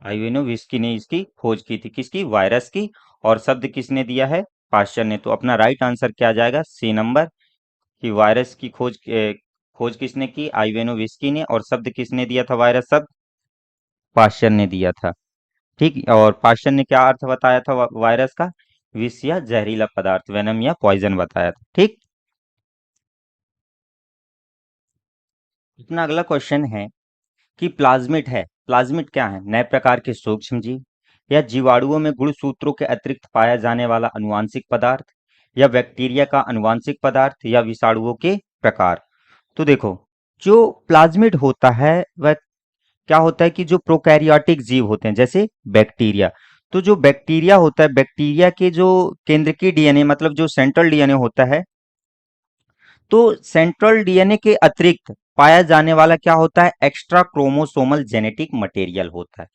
आइवेनो विस्की ने इसकी खोज की थी, किसकी? वायरस की। और शब्द किसने दिया है? पाश्चर ने। तो अपना राइट आंसर क्या जाएगा? C number. कि वायरस की खोज किसने की? आइवेनो विस्की ने। और शब्द किसने दिया था वायरस शब्द? पाश्चर ने दिया था। ठीक, और पाश्चर ने क्या अर्थ बताया था वायरस का? विष या जहरीला पदार्थ, वेनम या पॉइजन बताया था। ठीक, अपना अगला क्वेश्चन है कि प्लाज्मिड है, प्लाज्मिड क्या है? नए प्रकार के सूक्ष्म जीव, या जीवाणुओं में गुणसूत्रों के अतिरिक्त पाया जाने वाला अनुवांशिक पदार्थ, या बैक्टीरिया का अनुवांशिक पदार्थ, या विषाणुओं के प्रकार? तो देखो, जो प्लाज्मिड होता है वह क्या होता है कि जो प्रोकैरियोटिक जीव होते हैं जैसे बैक्टीरिया। तो जो बैक्टीरिया होता है, बैक्टीरिया के जो केंद्रकीय डीएनए, मतलब जो सेंट्रल डीएनए होता है, तो सेंट्रल डीएनए के अतिरिक्त पाया जाने वाला क्या होता है? एक्स्ट्रा क्रोमोसोमल जेनेटिक मटेरियल होता है।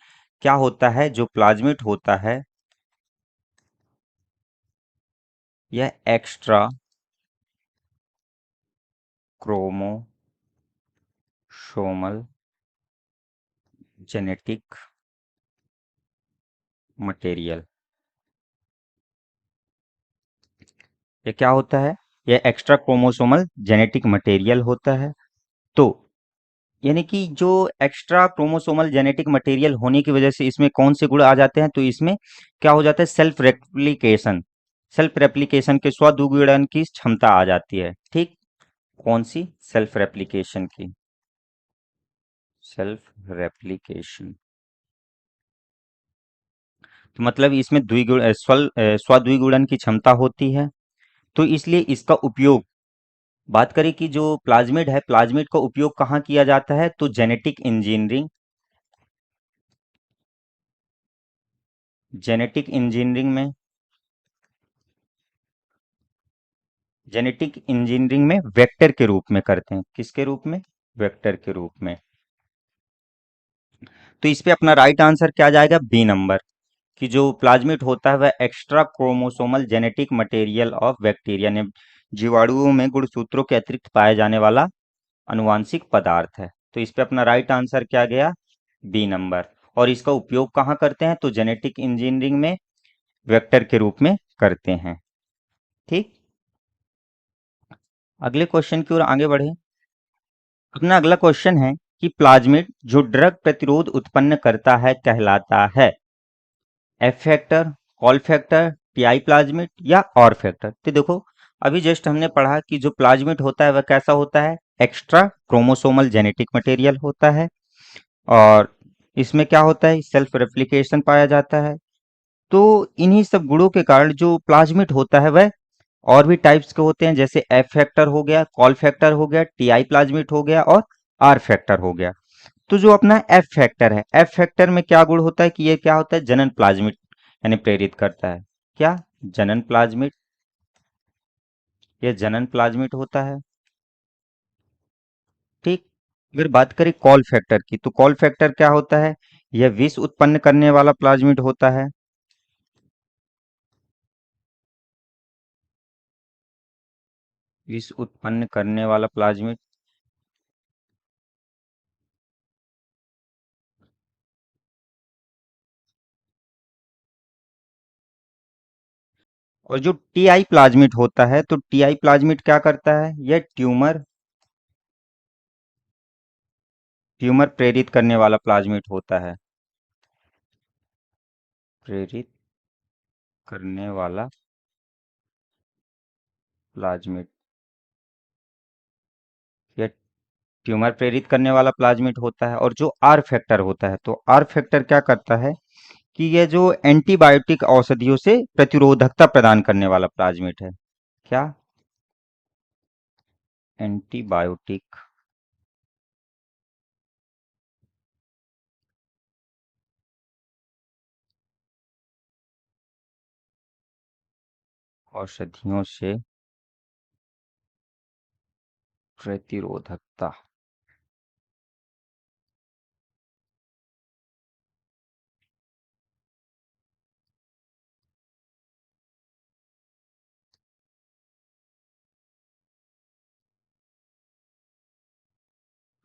क्या होता है? जो प्लाज्मिड होता है यह एक्स्ट्रा क्रोमोसोमल जेनेटिक मटेरियल, ये क्या होता है? यह एक्स्ट्रा क्रोमोसोमल जेनेटिक मटेरियल होता है। तो यानी कि जो एक्स्ट्रा क्रोमोसोमल जेनेटिक मटेरियल होने की वजह से इसमें कौन से गुण आ जाते हैं? तो इसमें क्या हो जाता है? Self replication. सेल्फ रेप्लिकेशन के स्वदुगुणन की क्षमता आ जाती है। ठीक, कौन सी? सेल्फ रेप्लिकेशन की। सेल्फ रेप्लिकेशन, तो मतलब इसमें स्वद्विगुणन की क्षमता होती है। तो इसलिए इसका उपयोग, बात करें कि जो प्लाज्मिड है, प्लाज्मिड का उपयोग कहाँ किया जाता है? तो जेनेटिक इंजीनियरिंग, जेनेटिक इंजीनियरिंग में वेक्टर के रूप में करते हैं। किसके रूप में? वेक्टर के रूप में। तो इस पे अपना राइट आंसर क्या जाएगा? बी नंबर, कि जो प्लाज्मिड होता है वह extra chromosomal genetic material of bacteria ने जीवाणुओं में गुणसूत्रों के अतिरिक्त पाए जाने वाला अनुवांशिक पदार्थ है। तो इस पे अपना राइट आंसर क्या गया? B number. और इसका उपयोग कहाँ करते हैं? तो जेनेटिक इंजीनियरिंग में वेक्टर के रूप में करते हैं। ठीक, अगले क्वेश्चन की ओर आगे बढ़े। अपना अगला क्वेश्चन है कि प्लाज्मिड जो ड्रग प्रतिरोध उत्पन्न करता है कहलाता है F factor, call factor, TI plasmid या और फैक्टर। तो देखो, अभी जस्ट हमने पढ़ा कि जो प्लाज्मिड होता है वह कैसा होता है? एक्स्ट्रा क्रोमोसोमल जेनेटिक मटेरियल होता है, और इसमें क्या होता है? सेल्फ रेप्लिकेशन पाया जाता है। तो इन्हीं सब गुणों के कारण जो प्लाज्मिड होता है वह और भी टाइप्स के होते हैं, जैसे एफ फैक्टर हो गया, कॉल फैक्टर हो गया, टीआई प्लाज्मिड हो गया और आर फैक्टर हो गया। तो जो अपना एफ फैक्टर है, एफ फैक्टर में क्या गुण होता है कि ये क्या होता है? जनन प्लाज्मिड यानी प्रेरित करता है। क्या? जनन प्लाज्मिड। ये जनन प्लाज्मिड होता है। ठीक, अगर बात करें कॉल फैक्टर की, तो कॉल फैक्टर क्या होता है? यह विष उत्पन्न करने वाला प्लाज्मिड होता है। विष उत्पन्न करने वाला प्लाज्मिड। और जो टीआई प्लाज्मिड होता है, तो टीआई प्लाज्मिड क्या करता है? यह ट्यूमर ट्यूमर प्रेरित करने वाला प्लाज्मिड होता है। प्रेरित करने वाला प्लाज्मिड, यह ट्यूमर प्रेरित करने वाला प्लाज्मिड होता है। और जो आर फैक्टर होता है, तो आर फैक्टर क्या करता है कि यह जो एंटीबायोटिक औषधियों से प्रतिरोधकता प्रदान करने वाला प्लाज्मिड है। क्या? एंटीबायोटिक औषधियों से प्रतिरोधकता।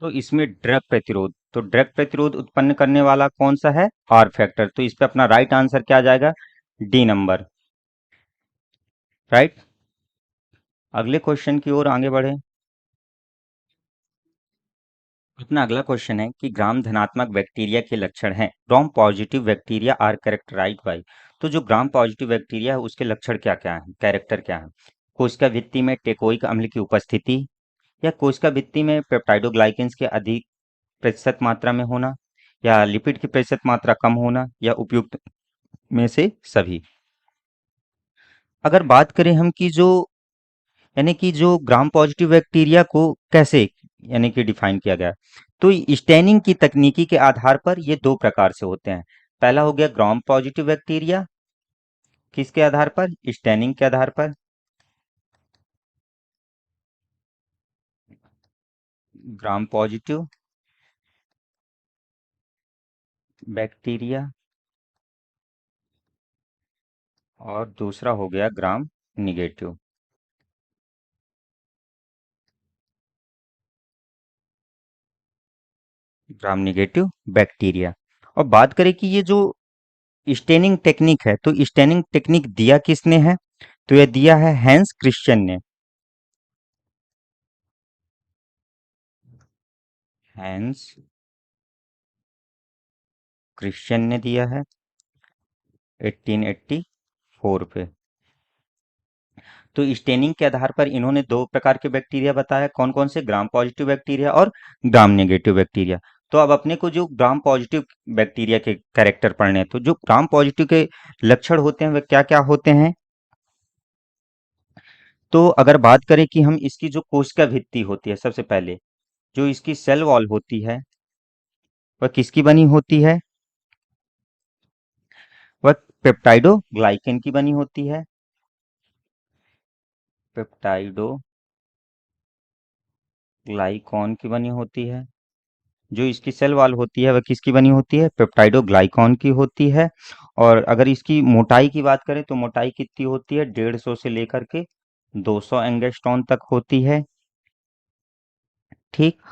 तो इसमें ड्रग प्रतिरोध, तो ड्रग प्रतिरोध उत्पन्न करने वाला कौन सा है? R factor. तो इस पे अपना राइट आंसर क्या जाएगा? D number. राइट, अगले क्वेश्चन की ओर आगे बढ़े। अपना अगला क्वेश्चन है कि ग्राम धनात्मक बैक्टीरिया के लक्षण हैं। Gram positive bacteria are characterized by. तो जो ग्राम पॉजिटिव बैक्टीरिया है उसके लक्षण क्या क्या हैं, कैरेक्टर क्या है? कोशिका भित्ति में टेकोइक अम्ल की उपस्थिति, या कोशिका भित्ति में पेप्टाइडोग्लाइकेंस के अधिक प्रतिशत मात्रा में होना, या लिपिड की प्रतिशत मात्रा कम होना, या उपयुक्त में से सभी। अगर बात करें हम कि जो यानी कि जो ग्राम पॉजिटिव बैक्टीरिया को कैसे यानी कि डिफाइन किया गया, तो स्टेनिंग की तकनीकी के आधार पर ये दो प्रकार से होते हैं। पहला हो गया ग्राम पॉजिटिव बैक्टीरिया, किसके आधार पर? स्टेनिंग के आधार पर। ग्राम पॉजिटिव बैक्टीरिया, और दूसरा हो गया ग्राम निगेटिव। ग्राम निगेटिव बैक्टीरिया। और बात करें कि ये जो स्टेनिंग टेक्निक है, तो स्टेनिंग टेक्निक दिया किसने है? तो यह दिया है हैंस क्रिश्चियन ने। हैंस क्रिश्चियन ने दिया है 1884 पे। तो स्टेनिंग के आधार पर इन्होंने दो प्रकार के बैक्टीरिया बताया, कौन कौन से? ग्राम पॉजिटिव बैक्टीरिया और ग्राम नेगेटिव बैक्टीरिया। तो अब अपने को जो ग्राम पॉजिटिव बैक्टीरिया के कैरेक्टर पढ़ने हैं, तो जो ग्राम पॉजिटिव के लक्षण होते हैं वे क्या क्या होते हैं? तो अगर बात करें कि हम इसकी जो कोशिका भित्ति होती है, सबसे पहले जो इसकी सेल वॉल होती है वह किसकी बनी होती है? वह पेप्टाइडोग्लाइकेन की बनी होती है। पेप्टाइडोग्लाइकॉन की बनी होती है। जो इसकी सेल वॉल होती है वह किसकी बनी होती है? पेप्टाइडोग्लाइकॉन की होती है। और अगर इसकी मोटाई की बात करें तो मोटाई कितनी होती है? 150 से लेकर के 200 एंगस्ट्रॉन तक होती है। ठीक।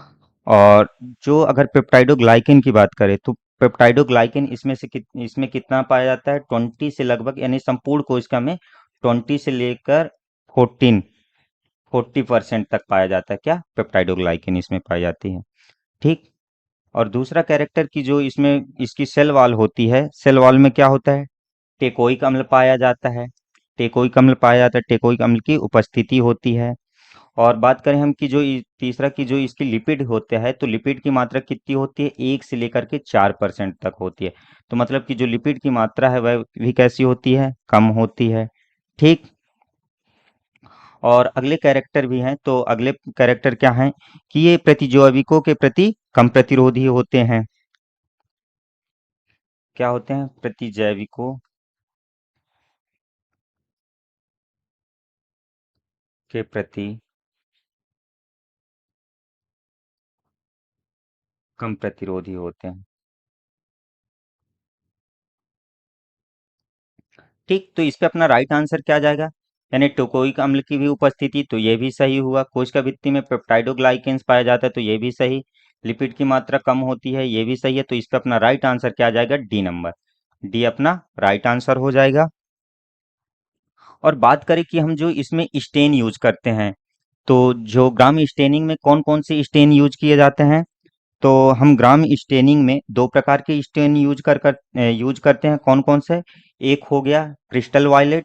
और जो अगर पेप्टाइडोग्लाइकेन की बात करें तो पेप्टाइडोग्लाइकेन इसमें कितना पाया जाता है? 20 से लगभग, यानी संपूर्ण कोशिका में 20 से लेकर 14 40% तक पाया जाता है। क्या? पेप्टाइडोग्लाइकेन इसमें पाई जाती है। ठीक। और दूसरा कैरेक्टर की जो इसमें इसकी सेल वॉल होती है, सेल वॉल में क्या होता है? टेकोइक अम्ल पाया जाता है। टेकोइक अम्ल पाया जाता है, टेकोइक अम्ल की उपस्थिति होती है। और बात करें हम कि तीसरा की जो इसकी लिपिड होते हैं, तो लिपिड की मात्रा कितनी होती है? 1 से लेकर के 4% तक होती है। तो मतलब कि जो लिपिड की मात्रा है वह भी कैसी होती है? कम होती है। ठीक। और अगले कैरेक्टर भी हैं, तो अगले कैरेक्टर क्या हैं कि ये प्रतिजैविकों के प्रति कम प्रतिरोधी होते हैं। क्या होते हैं? प्रतिजैविकों के प्रति कम प्रतिरोधी होते हैं। ठीक। तो इस पे अपना राइट आंसर क्या जाएगा? यानी टोकोइक अम्ल की भी उपस्थिति, तो ये भी सही हुआ। कोशिका भित्ति में पेप्टाइडोग्लाइकेन्स पाया जाता है, तो ये भी सही। लिपिड की मात्रा कम होती है, ये भी सही है। तो इस पे अपना राइट आंसर क्या जाएगा? D number. डी अपना राइट आंसर हो जाएगा। और बात करें कि हम जो इसमें स्टेन यूज करते हैं, तो जो ग्राम स्टेनिंग में कौन कौन से स्टेन यूज किए जाते हैं? तो हम ग्राम स्टेनिंग में दो प्रकार के स्टेन यूज करते हैं। कौन कौन से? एक हो गया क्रिस्टल वायलेट,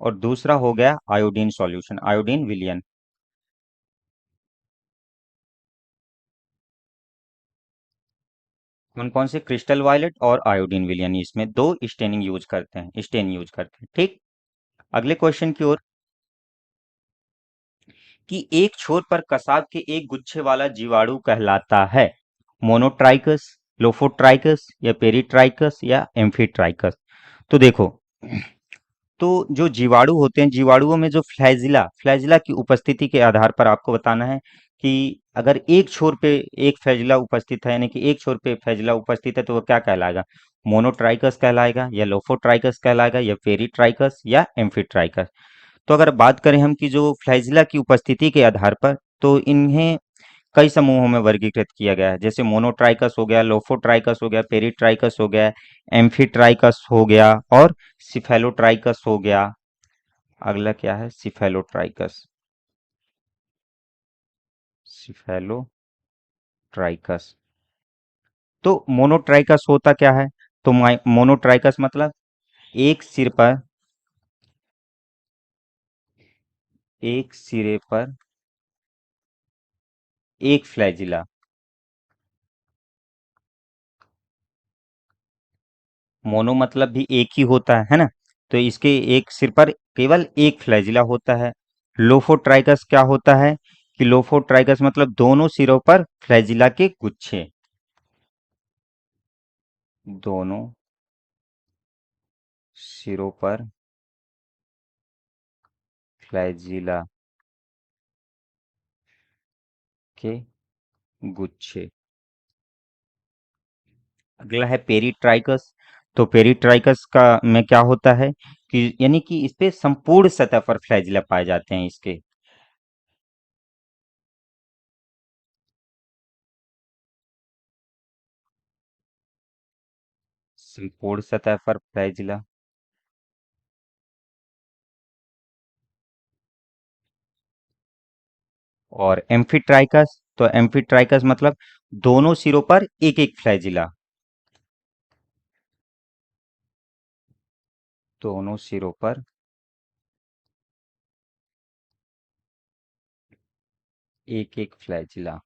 और दूसरा हो गया आयोडीन सॉल्यूशन, आयोडीन विलियन। कौन कौन से? क्रिस्टल वायलेट और आयोडीन विलियन, इसमें दो स्टेन यूज करते हैं। ठीक। अगले क्वेश्चन की ओर, कि एक छोर पर कसाव के एक गुच्छे वाला जीवाणु कहलाता है? मोनोट्राइकस, लोफोट्राइकस, या पेरीट्राइकस, या एम्फीट्राइकस? तो देखो, तो जो जीवाणु होते हैं, जीवाणुओं में जो फ्लैजिला की उपस्थिति के आधार पर आपको बताना है कि अगर एक छोर पे एक फ्लैजिला उपस्थित है, यानी कि एक छोर पे फ्लैजिला उपस्थित है, तो वो क्या कहलाएगा? मोनोट्राइकस कहलाएगा, या लोफोट्राइकस कहलाएगा, या पेरीट्राइकस, या एम्फीट्राइकस? तो अगर बात करें हम कि जो फ्लैजिला की उपस्थिति के आधार पर, तो इन्हें कई समूहों में वर्गीकृत किया गया है। जैसे मोनोट्राइकस हो गया, लोफोट्राइकस हो गया, पेरीट्राइकस हो गया, एम्फीट्राइकस हो गया, और सिफेलोट्राइकस हो गया। अगला क्या है? सिफेलोट्राइकस। सिफेलोट्राइकस। तो मोनोट्राइकस होता क्या है? तो मोनोट्राइकस मतलब एक सिर पर एक सिरे पर एक फ्लैजिला। मोनो मतलब भी एक ही होता है ना? तो इसके एक सिर पर केवल एक फ्लैजिला होता है। लोफोट्राइकस क्या होता है कि लोफोट्राइकस मतलब दोनों सिरों पर फ्लैजिला के गुच्छे। दोनों सिरों पर फ्लैजिला के गुच्छे। अगला है पेरीट्राइकस। तो पेरीट्राइकस का में क्या होता है कि यानी कि इस पे संपूर्ण सतह पर फ्लैजिला पाए जाते हैं इसके। संपूर्ण सतह पर फ्लैजिला। और एम्फीट्राइकस, तो एम्फीट्राइकस मतलब दोनों सिरों पर एक एक फ्लैजिला। दोनों सिरों पर एक एक फ्लैजिला।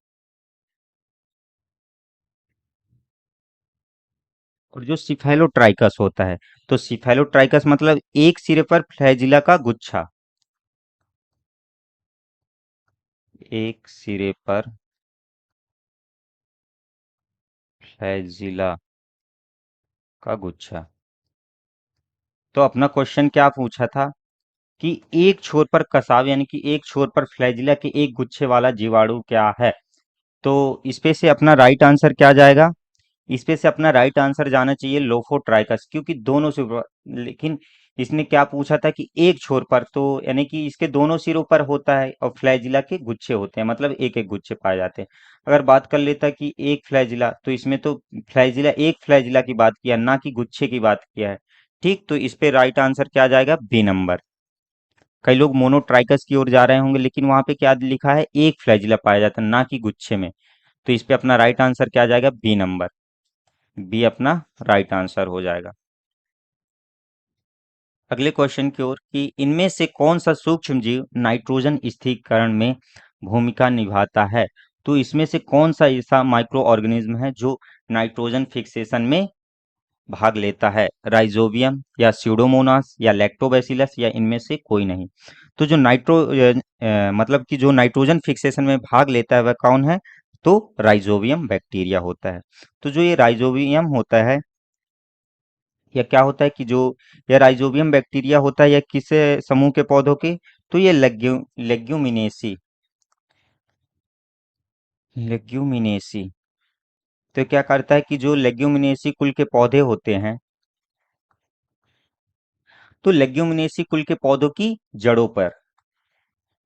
और जो सिफेलोट्राइकस होता है, तो सिफेलोट्राइकस मतलब एक सिरे पर फ्लैजिला का गुच्छा। एक सिरे पर फ्लैजिला का गुच्छा। तो अपना क्वेश्चन क्या पूछा था कि एक छोर पर कसाव यानी कि एक छोर पर फ्लैजिला के एक गुच्छे वाला जीवाणु क्या है। तो इसपे से अपना राइट आंसर क्या जाएगा? इसपे से अपना राइट आंसर जाना चाहिए लोफोट्राइकस, क्योंकि दोनों सिरों, लेकिन इसने क्या पूछा था कि एक छोर पर, तो यानी कि इसके दोनों सिरों पर होता है और फ्लैजिला के गुच्छे होते हैं, मतलब एक एक गुच्छे पाए जाते हैं। अगर बात कर लेता कि एक फ्लैजिला, तो इसमें तो फ्लैजिला, एक फ्लैजिला की बात किया, ना कि गुच्छे की बात किया है। ठीक, तो इस पे राइट आंसर क्या जाएगा? B number. कई लोग मोनोट्राइकस की ओर जा रहे होंगे, लेकिन वहां पे क्या लिखा है? एक फ्लैजिला पाया जाता है, ना कि गुच्छे में। तो इस पे अपना राइट आंसर क्या जाएगा? B number. बी अपना राइट आंसर हो जाएगा। अगले क्वेश्चन की ओर कि इनमें से कौन सा सूक्ष्म जीव नाइट्रोजन स्थिरीकरण में भूमिका निभाता है। तो इसमें से कौन सा ऐसा माइक्रो ऑर्गेनिज्म है जो नाइट्रोजन फिक्सेशन में भाग लेता है? राइजोबियम या स्यूडोमोनास या लैक्टोबैसिलस या इनमें से कोई नहीं। तो जो मतलब कि जो नाइट्रोजन फिक्सेशन में भाग लेता है वह कौन है? तो राइजोबियम बैक्टीरिया होता है। तो जो ये राइजोबियम होता है, या क्या होता है कि जो यह राइजोबियम बैक्टीरिया होता है, यह किस समूह के पौधों के? तो ये लेग्यूमिनेसी, लेग्यूमिनेसी। तो क्या करता है कि जो लेग्यूमिनेसी कुल के पौधे होते हैं, तो लेग्यूमिनेसी कुल के पौधों की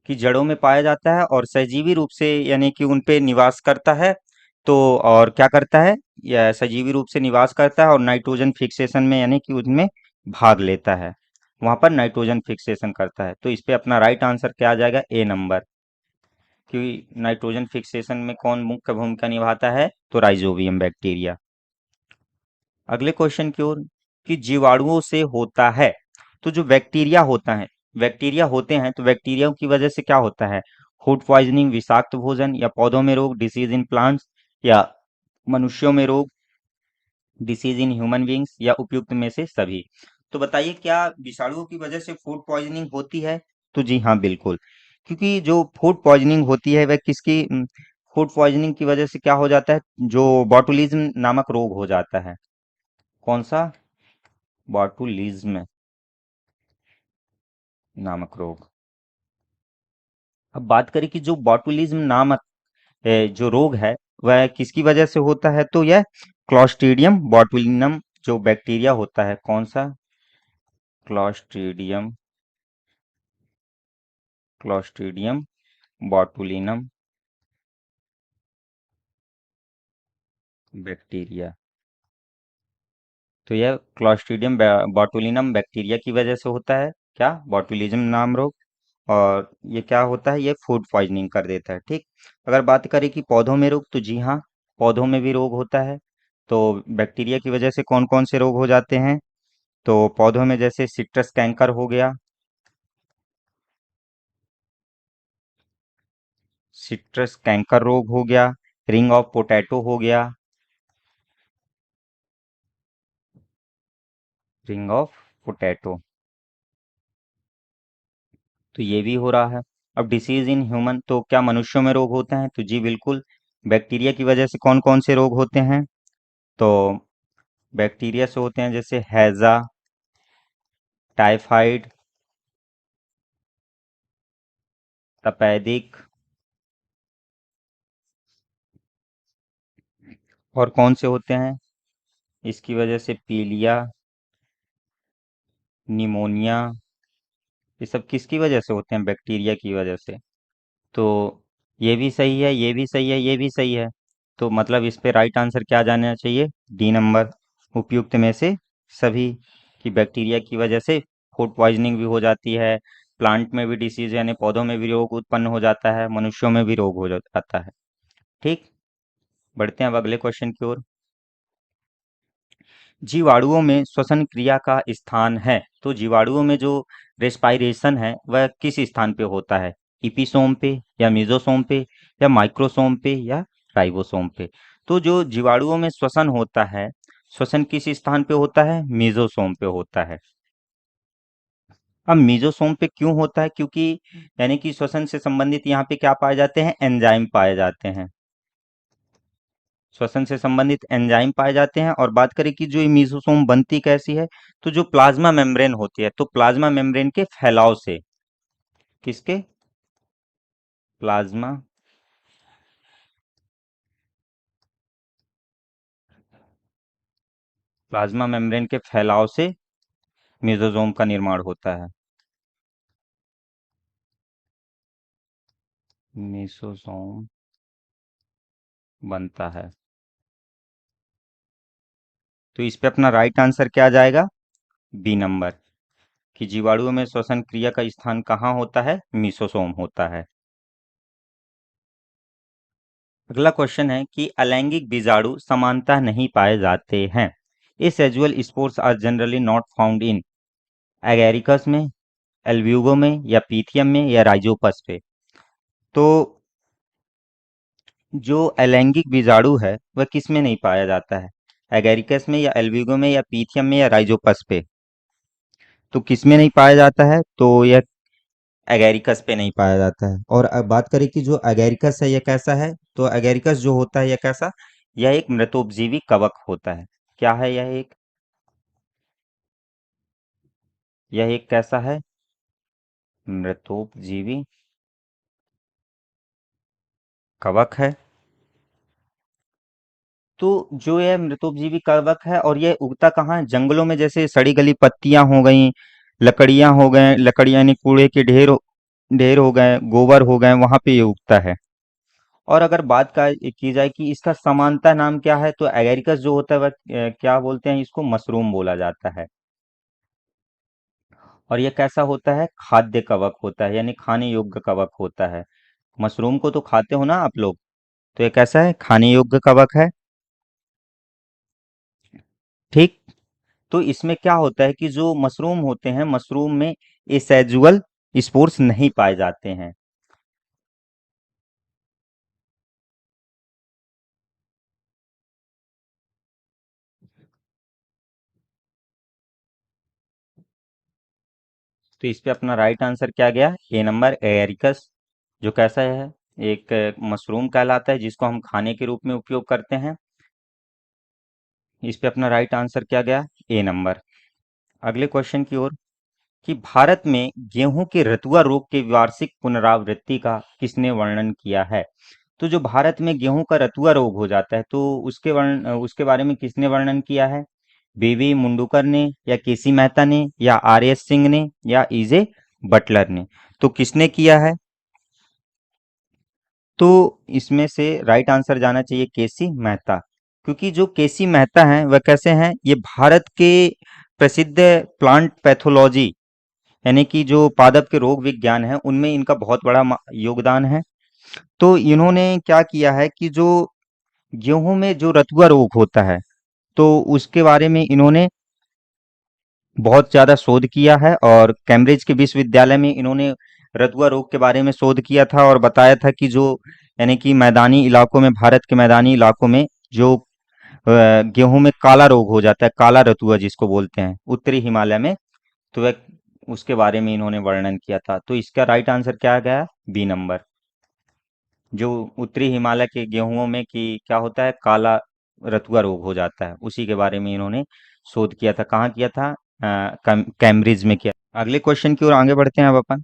जड़ों में पाया जाता है और सजीवी रूप से यानी कि उन पे निवास करता है। तो और क्या करता है? यह सजीवी रूप से निवास करता है और नाइट्रोजन फिक्सेशन में यानी कि उनमें भाग लेता है, वहां पर नाइट्रोजन फिक्सेशन करता है। तो इस पे अपना राइट आंसर क्या आ जाएगा? ए नंबर। कि नाइट्रोजन फिक्सेशन में कौन मुख्य भूमिका निभाता है? तो राइजोबियम बैक्टीरिया। अगले क्वेश्चन की ओर कि जीवाणुओं से होता है। तो जो बैक्टीरिया होता है, बैक्टीरिया होते हैं, तो बैक्टीरिया की वजह से क्या होता है? फूड पॉइजनिंग, विषाक्त भोजन, या पौधों में रोग, डिसीज इन प्लांट्स, या मनुष्यों में रोग, डिसीज इन ह्यूमन बींग्स, या उपयुक्त में से सभी। तो बताइए, क्या विषाणुओं की वजह से फूड पॉइजनिंग होती है? तो जी हाँ, बिल्कुल। क्योंकि जो फूड पॉइजनिंग होती है वह किसकी, फूड पॉइजनिंग की वजह से क्या हो जाता है? जो बॉटुलिज्म नामक रोग हो जाता है। कौन सा? बॉटुलिज्म नामक रोग। अब बात करें कि जो बॉटुलिज्म नामक जो रोग है वह किसकी वजह से होता है, तो यह क्लॉस्ट्रीडियम बॉटुलिनम जो बैक्टीरिया होता है। कौन सा? Clostridium, Clostridium botulinum bacteria. तो यह क्लॉस्ट्रीडियम बॉटुलिनम बैक्टीरिया की वजह से होता है, क्या? बॉटुलिज्म नाम रोग। और ये क्या होता है? ये फूड पॉइजनिंग कर देता है। ठीक। अगर बात करें कि पौधों में रोग, तो जी हाँ, पौधों में भी रोग होता है। तो बैक्टीरिया की वजह से कौन कौन से रोग हो जाते हैं? तो पौधों में जैसे सिट्रस कैंकर हो गया, सिट्रस कैंकर रोग हो गया, रिंग ऑफ पोटैटो हो गया, रिंग ऑफ पोटैटो, तो ये भी हो रहा है। अब डिसीज इन ह्यूमन, तो क्या मनुष्यों में रोग होते हैं? तो जी बिल्कुल। बैक्टीरिया की वजह से कौन कौन से रोग होते हैं? तो बैक्टीरिया से होते हैं जैसे हैजा, टाइफाइड, तपेदिक, और कौन से होते हैं इसकी वजह से? पीलिया, निमोनिया। ये सब किसकी वजह से होते हैं? बैक्टीरिया की वजह से। तो ये भी सही है, ये भी सही है, ये भी सही है। तो मतलब इस पे राइट आंसर क्या जाना चाहिए? डी नंबर, उपयुक्त में से सभी। की बैक्टीरिया की वजह से फूड पॉइजनिंग भी हो जाती है, प्लांट में भी डिसीज यानी पौधों में भी रोग उत्पन्न हो जाता है, मनुष्यों में भी रोग हो जाता है। ठीक। बढ़ते हैं अब अगले क्वेश्चन की ओर। जीवाणुओं में श्वसन क्रिया का स्थान है। तो जीवाणुओं में जो रेस्पायरेशन है वह किस स्थान पे होता है? इपिसोम पे, या मेसोसोम पे, या माइक्रोसोम पे, या राइबोसोम पे। तो जो जीवाणुओं में श्वसन होता है, श्वसन किस स्थान पे होता है? मेसोसोम पे होता है। अब मेसोसोम पे क्यों होता है? क्योंकि यानी कि श्वसन से संबंधित यहाँ पे क्या पाए जाते हैं? एंजाइम पाए जाते हैं। श्वसन से संबंधित एंजाइम पाए जाते हैं। और बात करें कि जो ये मीसोसोम बनती कैसी है, तो जो प्लाज्मा मेम्ब्रेन होती है, तो प्लाज्मा मेम्ब्रेन के फैलाव से, किसके, प्लाज्मा प्लाज्मा मेम्ब्रेन के फैलाव से मीसोसोम का निर्माण होता है। मीसोसोम बनता है। तो इस पे अपना राइट आंसर क्या आ जाएगा, बी नंबर, कि जीवाणुओं में श्वसन क्रिया का स्थान कहाँ होता है, मीसोसोम होता है। अगला क्वेश्चन है कि अलैंगिक बीजाणु समानता नहीं पाए जाते हैं। Asexual spores are generally not found in Agaricus में, एल्ब्यूगो में, या पीथियम में, या राइजोपस पे। तो जो अलैंगिक बीजाणु है वह किस में नहीं पाया जाता है, एगेरिकस में, या एल्ब्यूगो में, या पीथियम में, या राइजोपस पे। तो किस में नहीं पाया जाता है, तो यह एगेरिकस पे नहीं पाया जाता है। और अब बात करें कि जो एगेरिकस है यह कैसा है, तो एगेरिकस जो होता है यह कैसा, यह एक मृतोपजीवी कवक होता है। क्या है यह एक कैसा है, मृतोपजीवी कवक है। तो जो यह मृतोपजीवी कवक है और यह उगता कहाँ है, जंगलों में, जैसे सड़ी गली पत्तियां हो गई, लकड़ियां हो गए, लकड़ियां यानी कूड़े के ढेर हो गए, गोबर हो गए, वहां पे ये उगता है। और अगर की जाए कि इसका समानता नाम क्या है, तो एगेरिकस जो होता है वह क्या बोलते हैं, इसको मशरूम बोला जाता है। और यह कैसा होता है, खाद्य कवक होता है, यानी खाने योग्य कवक होता है। मशरूम को तो खाते हो ना आप लोग, तो ये कैसा है, खाने योग्य कवक है। ठीक। तो इसमें क्या होता है कि जो मशरूम होते हैं, मशरूम में एसेजुअल स्पोर्स नहीं पाए जाते हैं। तो इस पे अपना राइट आंसर क्या गया, ए नंबर, एरिकस, जो कैसा है, एक मशरूम कहलाता है जिसको हम खाने के रूप में उपयोग करते हैं। इस पे अपना राइट आंसर क्या गया, ए नंबर। अगले क्वेश्चन की ओर, कि भारत में गेहूं के रतुआ रोग के वार्षिक पुनरावृत्ति का किसने वर्णन किया है। तो जो भारत में गेहूं का रतुआ रोग हो जाता है, तो उसके बारे में किसने वर्णन किया है, बीवी मुंडूकर ने, या केसी मेहता ने, या आर एस सिंह ने, या इजे बटलर ने। तो किसने किया है, तो इसमें से राइट आंसर जाना चाहिए केसी मेहता। क्योंकि जो केसी मेहता हैं वह कैसे हैं, ये भारत के प्रसिद्ध प्लांट पैथोलॉजी, यानी कि जो पादप के रोग विज्ञान है उनमें इनका बहुत बड़ा योगदान है। तो इन्होंने क्या किया है कि जो गेहूं में जो रतुआ रोग होता है, तो उसके बारे में इन्होंने बहुत ज़्यादा शोध किया है। और कैम्ब्रिज के विश्वविद्यालय में इन्होंने रतुआ रोग के बारे में शोध किया था और बताया था कि जो, यानी कि मैदानी इलाकों में, भारत के मैदानी इलाकों में जो गेहूं में काला रोग हो जाता है, काला रतुआ जिसको बोलते हैं, उत्तरी हिमालय में, तो वह उसके बारे में इन्होंने वर्णन किया था। तो इसका राइट आंसर क्या गया, बी नंबर। जो उत्तरी हिमालय के गेहूं में कि क्या होता है, काला रतुआ रोग हो जाता है, उसी के बारे में इन्होंने शोध किया था। कहाँ किया था, कैम्ब्रिज में किया। अगले क्वेश्चन की ओर आगे बढ़ते हैं अब अपन।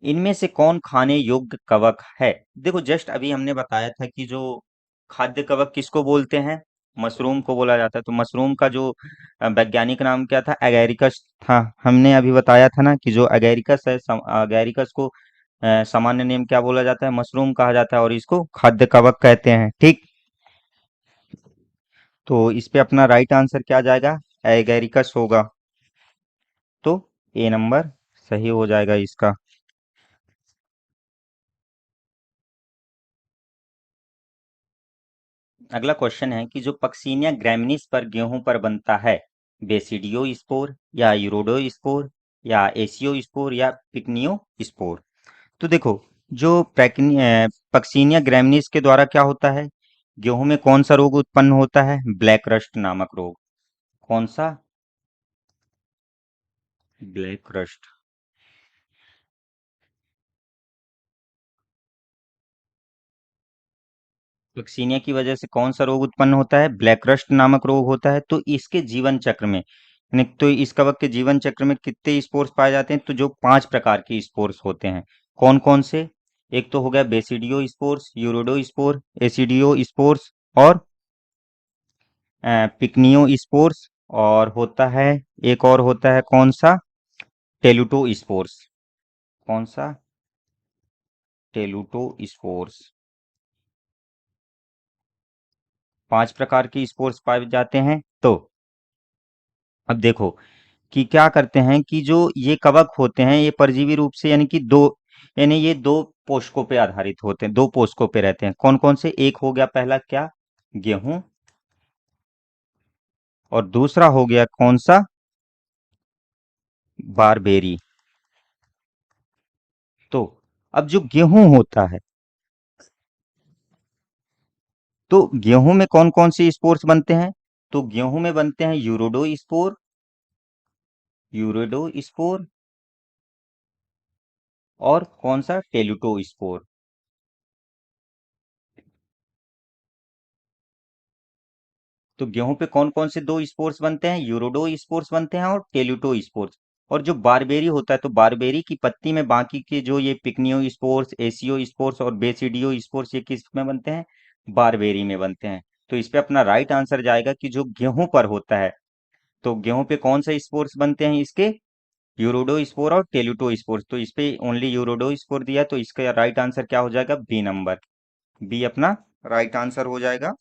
इनमें से कौन खाने योग्य कवक है। देखो जस्ट अभी हमने बताया था कि जो खाद्य कवक किसको बोलते हैं, मशरूम को बोला जाता है। तो मशरूम का जो वैज्ञानिक नाम क्या था, एगेरिकस था। हमने अभी बताया था ना कि जो एगेरिकस है, एगेरिकस को सामान्य नेम क्या बोला जाता है, मशरूम कहा जाता है, और इसको खाद्य कवक कहते हैं। ठीक। तो इस पे अपना राइट आंसर क्या जाएगा, एगेरिकस होगा। तो ए नंबर सही हो जाएगा इसका। अगला क्वेश्चन है कि जो पक्सीनिया ग्रैमिनीस पर गेहूं पर बनता है, बेसिडियो स्पोर, या यूरोडो स्पोर, या एसियो स्पोर, या पिकनियो स्पोर। तो देखो, जो पक्सीनिया ग्रैमिनीस के द्वारा क्या होता है, गेहूं में कौन सा रोग उत्पन्न होता है, ब्लैक रस्ट नामक रोग। कौन सा, ब्लैक रस्ट। पक्सीनिया की वजह से कौन सा रोग उत्पन्न होता है? ब्लैक रस्ट नामक रोग होता है। तो इसके जीवन चक्र में तो इस कवक के जीवन चक्र में कितने स्पोर्स पाए जाते हैं? तो जो 5 प्रकार के स्पोर्स होते हैं। कौन कौन से? एक तो हो गया बेसिडियो स्पोर्स, यूरोडो स्पोर, एसिडियो स्पोर्स और पिकनियो स्पोर्स, और होता है एक और होता है कौन सा? टेलुटो स्पोर्स। कौन सा? टेलुटो स्पोर्स। 5 प्रकार के स्पोर्स पाए जाते हैं। तो अब देखो कि क्या करते हैं कि जो ये कवक होते हैं ये परजीवी रूप से यानी ये दो पोषकों पे आधारित होते हैं, दो पोषकों पे रहते हैं। कौन कौन से? एक हो गया पहला क्या? गेहूं। और दूसरा हो गया कौन सा? बारबेरी। तो अब जो गेहूं होता है, तो गेहूं में कौन कौन से स्पोर्स बनते हैं? तो गेहूं में बनते हैं यूरोडो स्पोर, यूरोडो स्पोर, और कौन सा? टेलुटो स्पोर। तो गेहूं पे कौन कौन से दो स्पोर्स बनते हैं? यूरोडो स्पोर्स बनते हैं और टेलुटो स्पोर्स। और जो बारबेरी होता है, तो बारबेरी की पत्ती में बाकी के जो ये पिकनियो स्पोर्स, एसियो स्पोर्स और बेसिडियो स्पोर्स, ये किस में बनते हैं? बारबेरी में बनते हैं। तो इस पे अपना राइट आंसर जाएगा कि जो गेहूं पर होता है, तो गेहूं पे कौन सा स्पोर्स बनते हैं इसके? यूरोडो स्पोर और टेलुटो स्पोर्स। तो इस पे ओनली यूरोडो स्पोर दिया, तो इसका राइट आंसर क्या हो जाएगा? B number. बी अपना राइट आंसर हो जाएगा,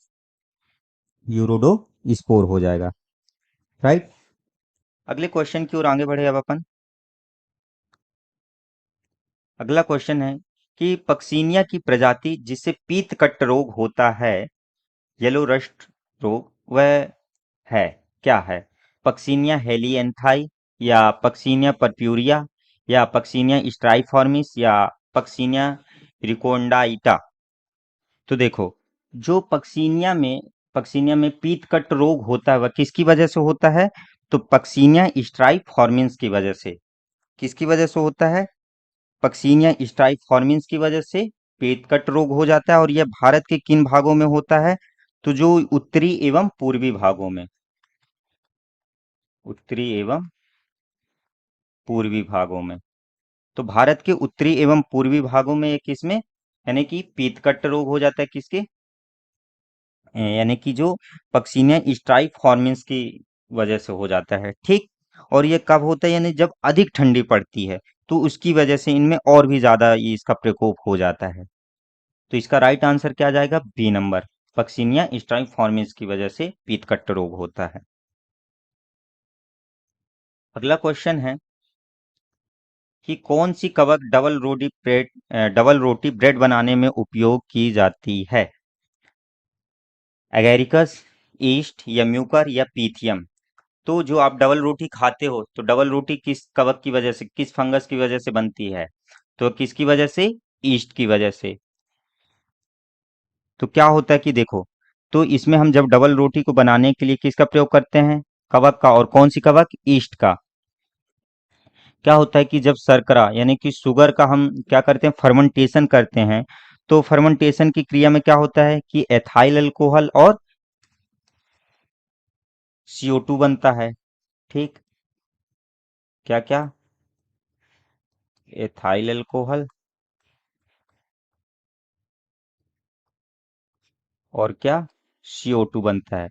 यूरोडो स्पोर हो जाएगा। राइट। अगले क्वेश्चन की ओर आगे बढ़े अब अपन। अगला क्वेश्चन है कि पक्सीनिया की प्रजाति जिससे पीतकट रोग होता है, येलो रस्ट रोग, वह है क्या है? पक्सीनिया हेलिएंथाई, या पक्सीनिया परप्यूरिया, या पक्सीनिया स्ट्राइफॉर्मिस, या पक्सीनिया रिकोंडाइटा। तो देखो, जो पक्सीनिया में पीतकट रोग होता है वह किसकी वजह से होता है? तो पक्सीनिया स्ट्राइफॉर्मिस की वजह से। किसकी वजह से होता है? पक्सीनिया स्ट्राइफॉर्मिस की वजह से पेटकट रोग हो जाता है। और यह भारत के किन भागों में होता है? तो जो उत्तरी एवं पूर्वी भागों में, उत्तरी एवं पूर्वी भागों में। तो भारत के उत्तरी एवं पूर्वी भागों में ये किसमें, यानी कि पीतकट रोग हो जाता है किसके? यानी कि जो पक्सीनिया स्ट्राइफॉर्मिस की वजह से हो जाता है। ठीक। और ये कब होता है? यानी जब अधिक ठंडी पड़ती है, तो उसकी वजह से इनमें और भी ज्यादा ये इसका प्रकोप हो जाता है। तो इसका राइट आंसर क्या जाएगा? B number. पक्सीनिया स्ट्राइफॉर्मिस की वजह से पीतकट रोग होता है। अगला क्वेश्चन है कि कौन सी कवक डबल रोटी ब्रेड बनाने में उपयोग की जाती है? एगेरिकस, ईस्ट, या म्यूकर, या पीथियम। तो जो आप डबल रोटी खाते हो, तो डबल रोटी किस कवक की वजह से, किस फंगस की वजह से बनती है? तो किसकी वजह से? ईस्ट की वजह से। तो क्या होता है कि देखो, तो इसमें हम जब डबल रोटी को बनाने के लिए किसका प्रयोग करते हैं? कवक का। और कौन सी कवक? ईस्ट का। क्या होता है कि जब शर्करा यानी कि शुगर का हम क्या करते हैं? फर्मेंटेशन करते हैं। तो फर्मेंटेशन की क्रिया में क्या होता है कि एथाइल अल्कोहल और CO2 बनता है। ठीक। क्या क्या? एथाइल अल्कोहल और क्या? CO2 बनता है।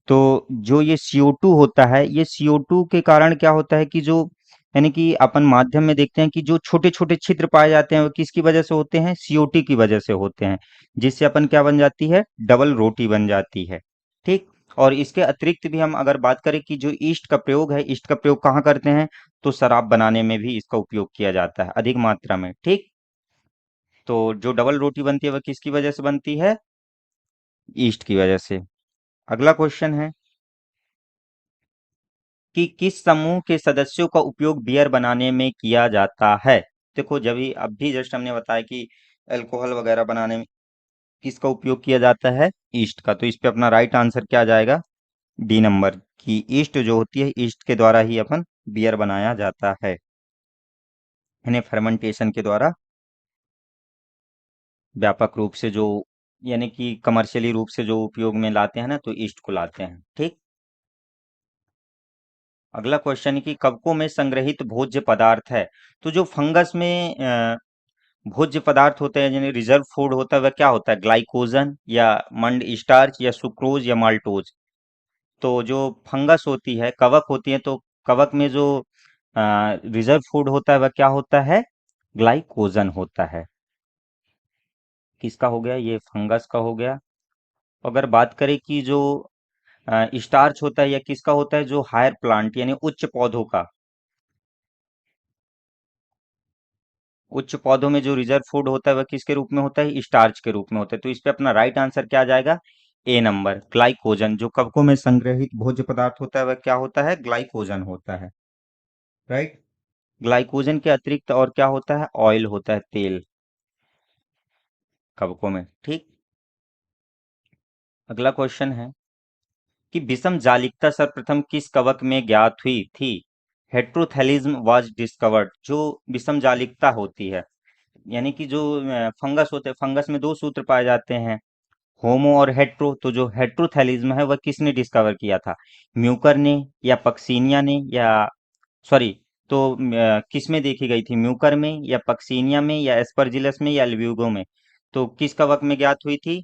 तो जो ये CO2 होता है, ये CO2 के कारण क्या होता है कि जो यानी कि अपन माध्यम में देखते हैं कि जो छोटे छोटे छिद्र पाए जाते हैं वो किसकी वजह से होते हैं? CO2 की वजह से होते हैं। जिससे अपन क्या बन जाती है? डबल रोटी बन जाती है। ठीक। और इसके अतिरिक्त भी हम अगर बात करें कि जो ईस्ट का प्रयोग है, ईस्ट का प्रयोग कहाँ करते हैं? तो शराब बनाने में भी इसका उपयोग किया जाता है अधिक मात्रा में। ठीक। तो जो डबल रोटी बनती है वह किसकी वजह से बनती है? ईस्ट की वजह से। अगला क्वेश्चन है कि किस समूह के सदस्यों का उपयोग बियर बनाने में किया जाता है? देखो, जब भी अभी जस्ट हमने बताया कि अल्कोहल वगैरह बनाने में किसका उपयोग किया जाता है? ईस्ट का। तो इस पे अपना राइट आंसर क्या जाएगा? डी नंबर, की ईस्ट जो होती है, ईस्ट के द्वारा ही अपन बियर बनाया जाता है। इन्हें फर्मेंटेशन के द्वारा व्यापक रूप से जो यानी कि कमर्शियली रूप से जो उपयोग में लाते हैं ना, तो ईस्ट को लाते हैं। ठीक। अगला क्वेश्चन है कि कवकों में संग्रहित भोज्य पदार्थ है। तो जो फंगस में भोज्य पदार्थ होते हैं, यानी रिजर्व फूड होता है, वह क्या होता है? ग्लाइकोजन या मंड स्टार्च या सुक्रोज या माल्टोज। तो जो फंगस होती है, कवक होती है, तो कवक में जो रिजर्व फूड होता है वह क्या होता है? ग्लाइकोजन होता है। किसका हो गया? ये फंगस का हो गया। अगर बात करें कि जो स्टार्च होता है, या किसका होता है? जो हायर प्लांट यानी उच्च पौधों का, उच्च पौधों में जो रिजर्व फूड होता है वह किसके रूप में होता है? स्टार्च के रूप में होता है। तो इस पे अपना राइट आंसर क्या आ जाएगा? ए नंबर, ग्लाइकोजन। जो कवकों में संग्रहित भोज्य पदार्थ होता है वह क्या होता है? ग्लाइकोजन होता है। राइट। ग्लाइकोजन के अतिरिक्त और क्या होता है? ऑयल होता है, तेल, कवकों में। ठीक। अगला क्वेश्चन है कि विषम जालिकता सर्वप्रथम किस कवक में ज्ञात हुई थी? Heterothallism was discovered. जो विषम जालिकता होती है, यानी कि जो फंगस होते हैं, फंगस में दो सूत्र पाए जाते हैं, होमो और हेट्रो। तो जो हेट्रोथैलिज्म है वह किसने डिस्कवर किया था? म्यूकर ने या पक्सीनिया ने या सॉरी, तो किस में देखी गई थी? म्यूकर में या पक्सीनिया में या एस्परजिलस में या ल्यूगो में? तो किस कवक में ज्ञात हुई थी?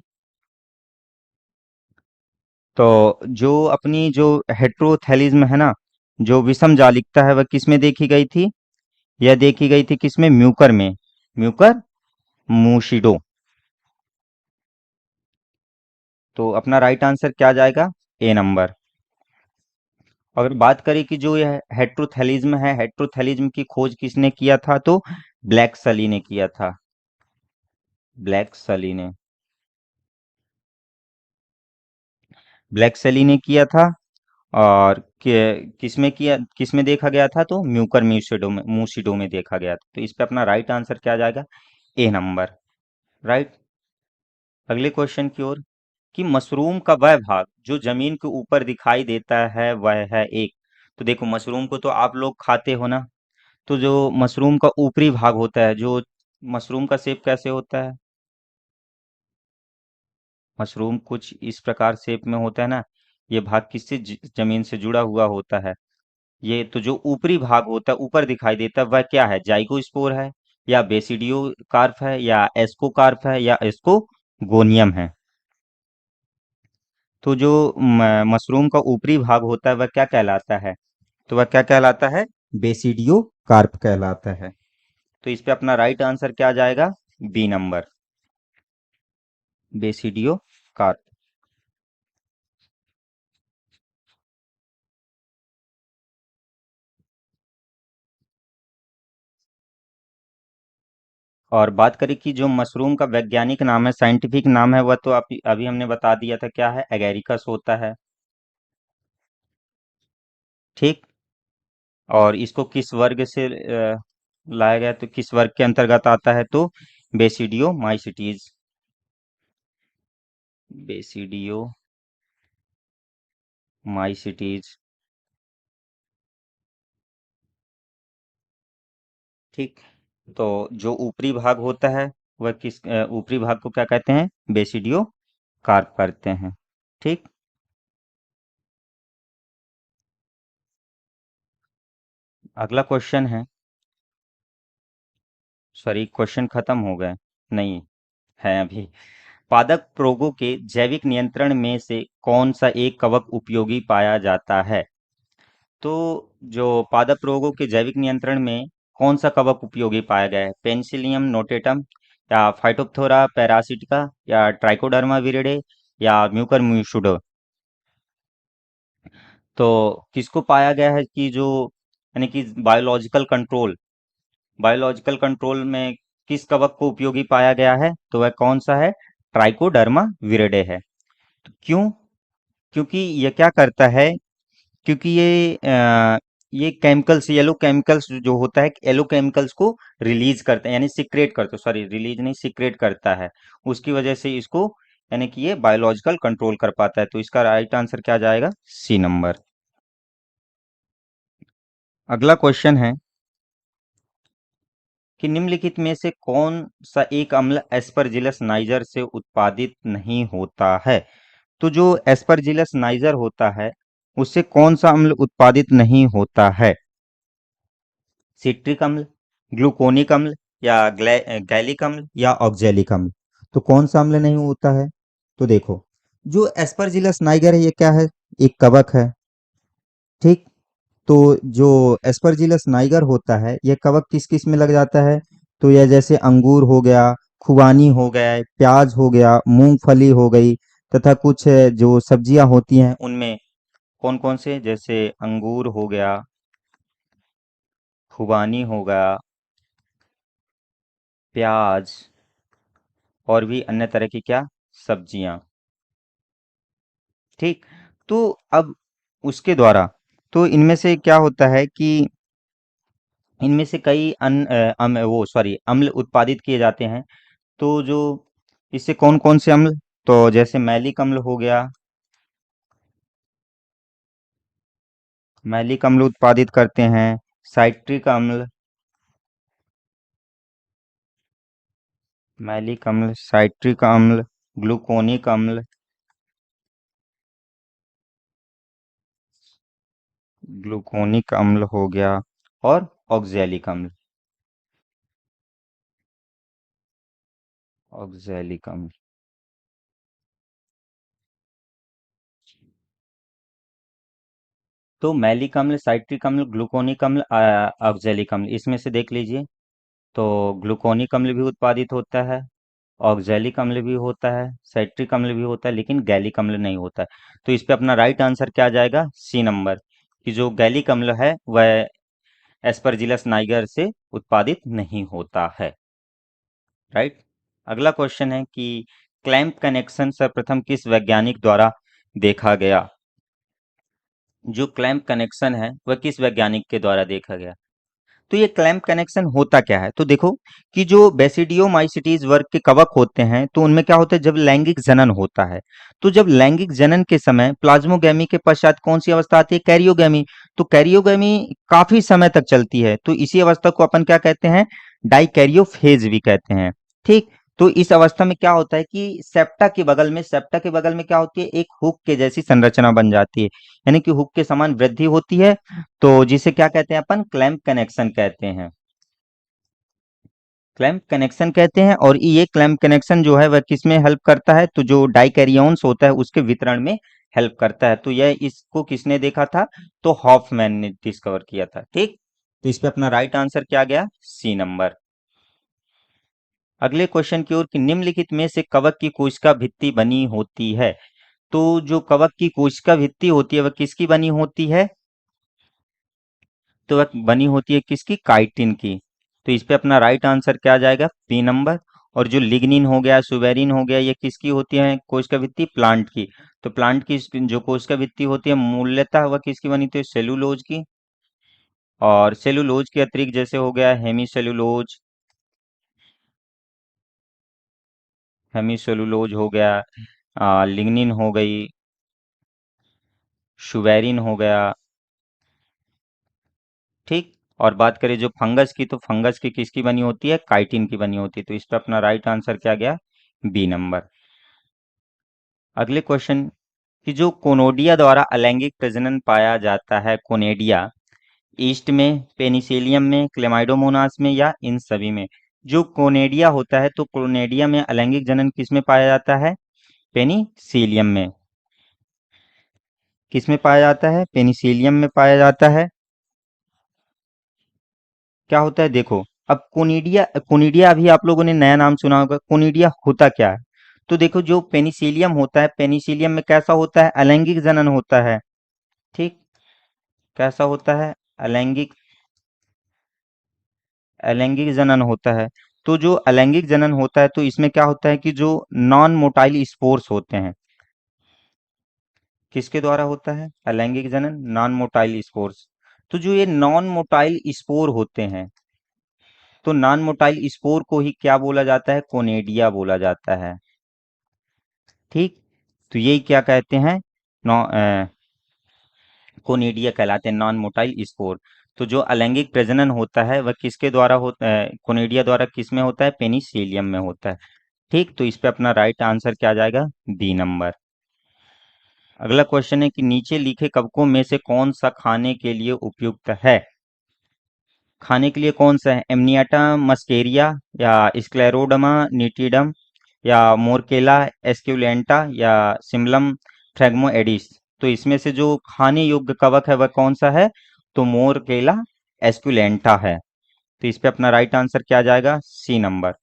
तो जो अपनी जो हेट्रोथैलिज्म है ना, जो विषम जालिकता है, वह किस में देखी गई थी? यह देखी गई थी किसमें? म्यूकर में। म्यूकर मूशिडो। तो अपना राइट आंसर क्या जाएगा? ए नंबर। अगर बात करें कि जो यह हेट्रोथैलिज्म है, हेट्रोथैलिज्म की खोज किसने किया था? तो ब्लैक सली ने किया था। ब्लैक सली ने, ब्लैक सली ने किया था। और किसमें किया, किसमें देखा गया था? तो म्यूकर म्यूसिडो में, मूसिडो में देखा गया था। तो इस पे अपना राइट आंसर क्या जाएगा? ए नंबर। राइट। अगले क्वेश्चन की ओर, कि मशरूम का वह भाग जो जमीन के ऊपर दिखाई देता है वह है एक। तो देखो, मशरूम को तो आप लोग खाते हो ना, तो जो मशरूम का ऊपरी भाग होता है, जो मशरूम का शेप कैसे होता है? मशरूम कुछ इस प्रकार शेप में होता है ना। ये भाग किससे जमीन से जुड़ा हुआ होता है? ये तो जो ऊपरी भाग होता है, ऊपर दिखाई देता है, वह क्या है? जाइगोस्पोर है या बेसिडियो कार्प है या एस्कोकार्प है या एस्कोगोनियम है? तो जो मशरूम का ऊपरी भाग होता है वह क्या कहलाता है? तो वह क्या कहलाता है? बेसिडियो कार्प कहलाता है। तो इस पे अपना राइट आंसर क्या जाएगा? B number, basidiocarp. और बात करें कि जो मशरूम का वैज्ञानिक नाम है, साइंटिफिक नाम है, वह तो अभी अभी हमने बता दिया था, क्या है? एगेरिकस होता है। ठीक। और इसको किस वर्ग से लाया गया, तो किस वर्ग के अंतर्गत आता है? तो बेसिडियो माइसिटीज। Basidio mycetes. ठीक। तो जो ऊपरी भाग होता है वह किस ऊपरी भाग को क्या कहते हैं? बेसिडियो कार्प करते हैं। ठीक। अगला क्वेश्चन है, सॉरी, क्वेश्चन खत्म हो गए? नहीं, है अभी। पादप रोगों के जैविक नियंत्रण में से कौन सा एक कवक उपयोगी पाया जाता है? तो जो पादप रोगों के जैविक नियंत्रण में कौन सा कवक उपयोगी पाया गया है? पेनिसिलियम नोटेटम या फाइटोप्थोरा पैरासिटिका या ट्राइकोडर्मा विरिडे या म्यूकर म्यूसुडो? तो किसको पाया गया है कि जो, यानी कि बायोलॉजिकल कंट्रोल में किस कवक को उपयोगी पाया गया है? तो वह कौन सा है? ट्राइकोडर्मा विरिडे है। तो क्यों? क्योंकि ये क्या करता है? क्योंकि ये केमिकल्स, येलो केमिकल्स जो होता है, येलो केमिकल्स को रिलीज करते हैं, यानी सिक्रेट करते, सॉरी रिलीज नहीं, सिक्रेट करता है। उसकी वजह से इसको, यानी कि ये बायोलॉजिकल कंट्रोल कर पाता है। तो इसका राइट आंसर क्या जाएगा? C number. अगला क्वेश्चन है कि निम्नलिखित में से कौन सा एक अम्ल एस्परजिलस नाइजर से उत्पादित नहीं होता है। तो जो एस्परजिलस नाइजर होता है उससे कौन सा अम्ल उत्पादित नहीं होता है। सिट्रिक अम्ल, ग्लूकोनिक अम्ल, या गैलिक अम्ल, या ऑक्जेलिक अम्ल। तो कौन सा अम्ल नहीं होता है। तो देखो, जो एस्परजिलस नाइगर है ये क्या है, एक कवक है। ठीक। तो जो एस्परजिलस नाइगर होता है ये कवक किस किस में लग जाता है। तो यह जैसे अंगूर हो गया, खुबानी हो गया, प्याज हो गया, मूंगफली हो गई, तथा कुछ जो सब्जियां होती हैं उनमें कौन कौन से, जैसे अंगूर हो गया, खुबानी हो गया, प्याज, और भी अन्य तरह की क्या, सब्जियां। ठीक। तो अब उसके द्वारा, तो इनमें से क्या होता है कि इनमें से कई वो सॉरी अम्ल उत्पादित किए जाते हैं। तो जो इससे कौन कौन से अम्ल, तो जैसे मैलिक अम्ल हो गया, मैलिक अम्ल उत्पादित करते हैं, साइट्रिक अम्ल, मैलिक अम्ल, साइट्रिक अम्ल, ग्लूकोनिक अम्ल, ग्लूकोनिक अम्ल हो गया, और ऑक्जेलिक अम्ल, ऑक्जेलिक अम्ल। तो मैलिक अम्ल, साइट्रिक अम्ल, ग्लूकोनिक अम्ल, ऑक्जेलिक अम्ल, इसमें से देख लीजिए। तो ग्लूकोनिक अम्ल भी उत्पादित होता है, ऑक्जेलिक अम्ल भी होता है, साइट्रिक अम्ल भी होता है, लेकिन गैलिक अम्ल नहीं होता है। तो इस पे अपना राइट आंसर क्या आ जाएगा, सी नंबर, कि जो गैलिक अम्ल है वह एस्परजिलस नाइगर से उत्पादित नहीं होता है। राइट। अगला क्वेश्चन है कि क्लैंप कनेक्शन सर्वप्रथम किस वैज्ञानिक द्वारा देखा गया। जो क्लैंप कनेक्शन है वह किस वैज्ञानिक के द्वारा देखा गया। तो ये क्लैंप कनेक्शन होता क्या है। तो देखो कि जो बेसिडियोमाइसिटीज वर्ग के कवक होते हैं तो उनमें क्या होता है, जब लैंगिक जनन होता है, तो जब लैंगिक जनन के समय प्लाज्मोगैमी के पश्चात कौन सी अवस्था आती है, कैरियोगैमी। तो कैरियोगैमी काफी समय तक चलती है, तो इसी अवस्था को अपन क्या कहते हैं, डाइकैरियोफेज भी कहते हैं। ठीक। तो इस अवस्था में क्या होता है कि सेप्टा के बगल में क्या होती है, एक हुक के जैसी संरचना बन जाती है, यानी कि हुक के समान वृद्धि होती है। तो जिसे क्या कहते हैं, अपन क्लैंप कनेक्शन कहते हैं, क्लैंप कनेक्शन कहते हैं। और ये क्लैंप कनेक्शन जो है वह किस में हेल्प करता है, तो जो डाइकैरियोन्स होता है उसके वितरण में हेल्प करता है। तो यह इसको किसने देखा था, तो हॉफमैन ने डिस्कवर किया था। ठीक। तो इस पे अपना राइट आंसर क्या गया, सी नंबर। अगले क्वेश्चन की ओर, कि निम्नलिखित में से कवक की कोशिका भित्ति बनी होती है। तो जो कवक की कोशिका भित्ति होती है वह किसकी बनी होती है, तो वह बनी होती है किसकी, काइटिन की। तो इस पे अपना राइट आंसर क्या आ जाएगा, बी नंबर। और जो लिग्निन हो गया, सुवेरिन हो गया, ये किसकी होती है कोशिका भित्ति, प्लांट की। तो प्लांट की जो कोशिका भित्ति होती है मूलतः वह किसकी बनी होती है, सेलुलोज की। और सेलुलोज के अतिरिक्त जैसे हो गया हेमी सेलुलोज हो गया, लिग्निन हो गई, सुवेरिन हो गया। ठीक। और बात करें जो फंगस की, तो फंगस की किसकी बनी होती है, काइटिन की बनी होती है। तो इस पर अपना राइट आंसर क्या गया, बी नंबर। अगले क्वेश्चन, कि जो कोनोडिया द्वारा अलैंगिक प्रजनन पाया जाता है, कोनेडिया, ईस्ट में, पेनिसिलियम में, क्लेमाइडोमोनास में, या इन सभी में। जो कोनेडिया होता है तो कोनेडिया में अलैंगिक जनन किस में पाया जाता है, पेनिसिलियम में। किस में पाया जाता है, पेनिसिलियम में पाया जाता है। क्या होता है देखो, अब कोनिडिया, कोनिडिया अभी आप लोगों ने नया नाम सुना होगा, कोनिडिया होता क्या है। तो देखो जो पेनिसिलियम होता है, पेनिसिलियम में कैसा होता है, अलैंगिक जनन होता है। ठीक। कैसा होता है, अलैंगिक, अलैंगिक जनन होता है। तो जो अलैंगिक जनन होता है तो इसमें क्या होता है कि जो नॉन मोटाइल स्पोर्स होते हैं, किसके द्वारा होता है, अलैंगिक जनन, नॉन मोटाइल स्पोर्स। तो जो ये नॉन मोटाइल स्पोर होते हैं, तो नॉन मोटाइल स्पोर को ही क्या बोला जाता है, कोनेडिया बोला जाता है। ठीक। तो यही क्या कहते हैं, कोनिडिया कहलाते हैं, नॉन मोटाइल स्पोर। तो जो अलैंगिक प्रजनन होता है वह किसके द्वारा होता है, कोनिडिया द्वारा किस में होता है, पेनिसिलियम में होता है। ठीक, तो इस पे अपना राइट आंसर क्या आ जाएगा, बी नंबर। अगला क्वेश्चन है कि नीचे लिखे कवकों में से कौन सा खाने के लिए उपयुक्त है। खाने के लिए कौन सा है, एमनियाटा मस्केरिया या स्क्लेरोडमा निटिडम या मोरकेला एस्क्यूलेंटा या सिमलम फ्रेगमोएडिस। तो इसमें से जो खाने योग्य कवक है वह कौन सा है, तो मोरकेला एस्क्यूलेंटा है। तो इस पे अपना राइट आंसर क्या आ जाएगा, सी नंबर।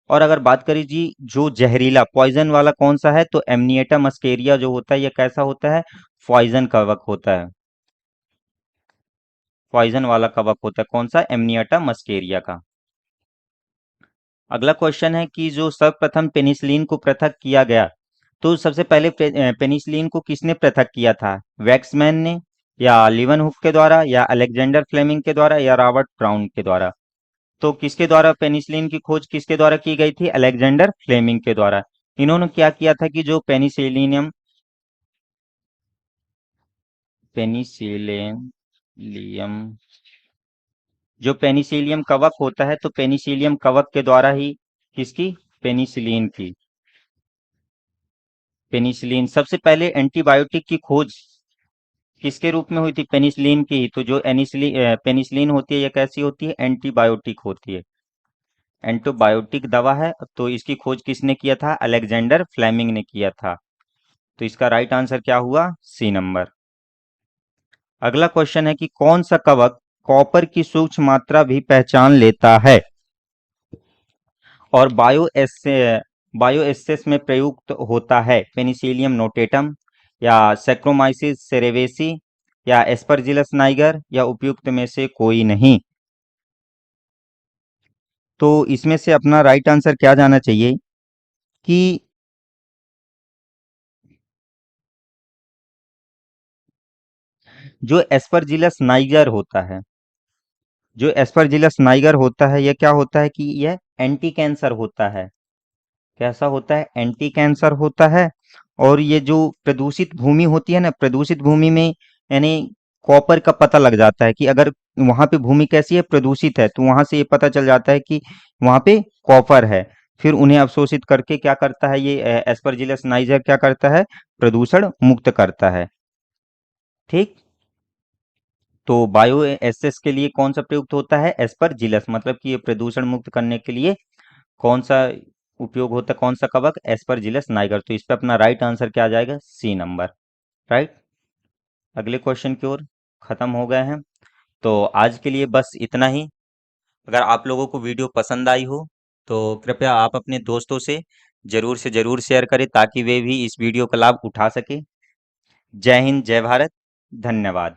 और अगर बात करें जी जो जहरीला पॉइजन वाला कौन सा है, तो एमनिएटा मस्केरिया जो होता है ये कैसा होता है, पॉइजन कवक होता है। पॉइजन वाला कवक होता है कौन सा, एमनियाटा मस्केरिया का। अगला क्वेश्चन है कि जो सर्वप्रथम पेनिसिलिन को पृथक किया गया, तो सबसे पहले पेनिसिलिन को किसने पृथक किया था, वैक्समैन ने या लीवनहुक के द्वारा या अलेक्जेंडर फ्लेमिंग के द्वारा या रॉबर्ट ब्राउन के द्वारा। तो किसके द्वारा पेनिसिलिन की खोज किसके द्वारा की गई थी, अलेक्जेंडर फ्लेमिंग के द्वारा। इन्होंने क्या किया था कि जो पेनिसिलियम जो पेनिसिलियम कवक होता है, तो पेनिसिलियम कवक के द्वारा ही किसकी, पेनिसिलिन की, पेनिसिलिन सबसे पहले एंटीबायोटिक की खोज किसके रूप में हुई थी, पेनिसिलिन की। तो जो पेनिसिलिन होती है ये कैसी होती है, एंटीबायोटिक होती है, एंटीबायोटिक दवा है। तो इसकी खोज किसने किया था, अलेक्जेंडर फ्लेमिंग ने किया था। तो इसका राइट आंसर क्या हुआ, सी नंबर। अगला क्वेश्चन है कि कौन सा कवक कॉपर की सूक्ष्म मात्रा भी पहचान लेता है और बायोएसेस में प्रयुक्त होता है, पेनिसिलियम नोटेटम या सैक्रोमाइसिस सेरेवेसी या एस्परजिलस नाइगर या उपयुक्त में से कोई नहीं। तो इसमें से अपना राइट आंसर क्या जाना चाहिए कि जो एस्परजिलस नाइगर होता है, जो एस्परजिलस नाइगर होता है यह क्या होता है कि यह एंटी कैंसर होता है। कैसा होता है, एंटी कैंसर होता है। और ये जो प्रदूषित भूमि होती है ना, प्रदूषित भूमि में यानी कॉपर का पता लग जाता है कि अगर वहां पे भूमि कैसी है, प्रदूषित है, तो वहां से ये पता चल जाता है कि वहां पे कॉपर है। फिर उन्हें अवशोषित करके क्या करता है ये एस्परजिलस नाइजर क्या करता है, प्रदूषण मुक्त करता है। ठीक, तो बायो एसएस के लिए कौन सा प्रयुक्त होता है, एस्परजिलस, मतलब कि ये प्रदूषण मुक्त करने के लिए कौन सा उपयोग होता है, कौन सा कवक, एस्परजिलस नाइगर। तो इस पे अपना राइट आंसर क्या आ जाएगा, सी नंबर। राइट, अगले क्वेश्चन की ओर खत्म हो गए हैं। तो आज के लिए बस इतना ही। अगर आप लोगों को वीडियो पसंद आई हो तो कृपया आप अपने दोस्तों से जरूर शेयर करें ताकि वे भी इस वीडियो का लाभ उठा सके। जय हिंद, जय भारत, धन्यवाद।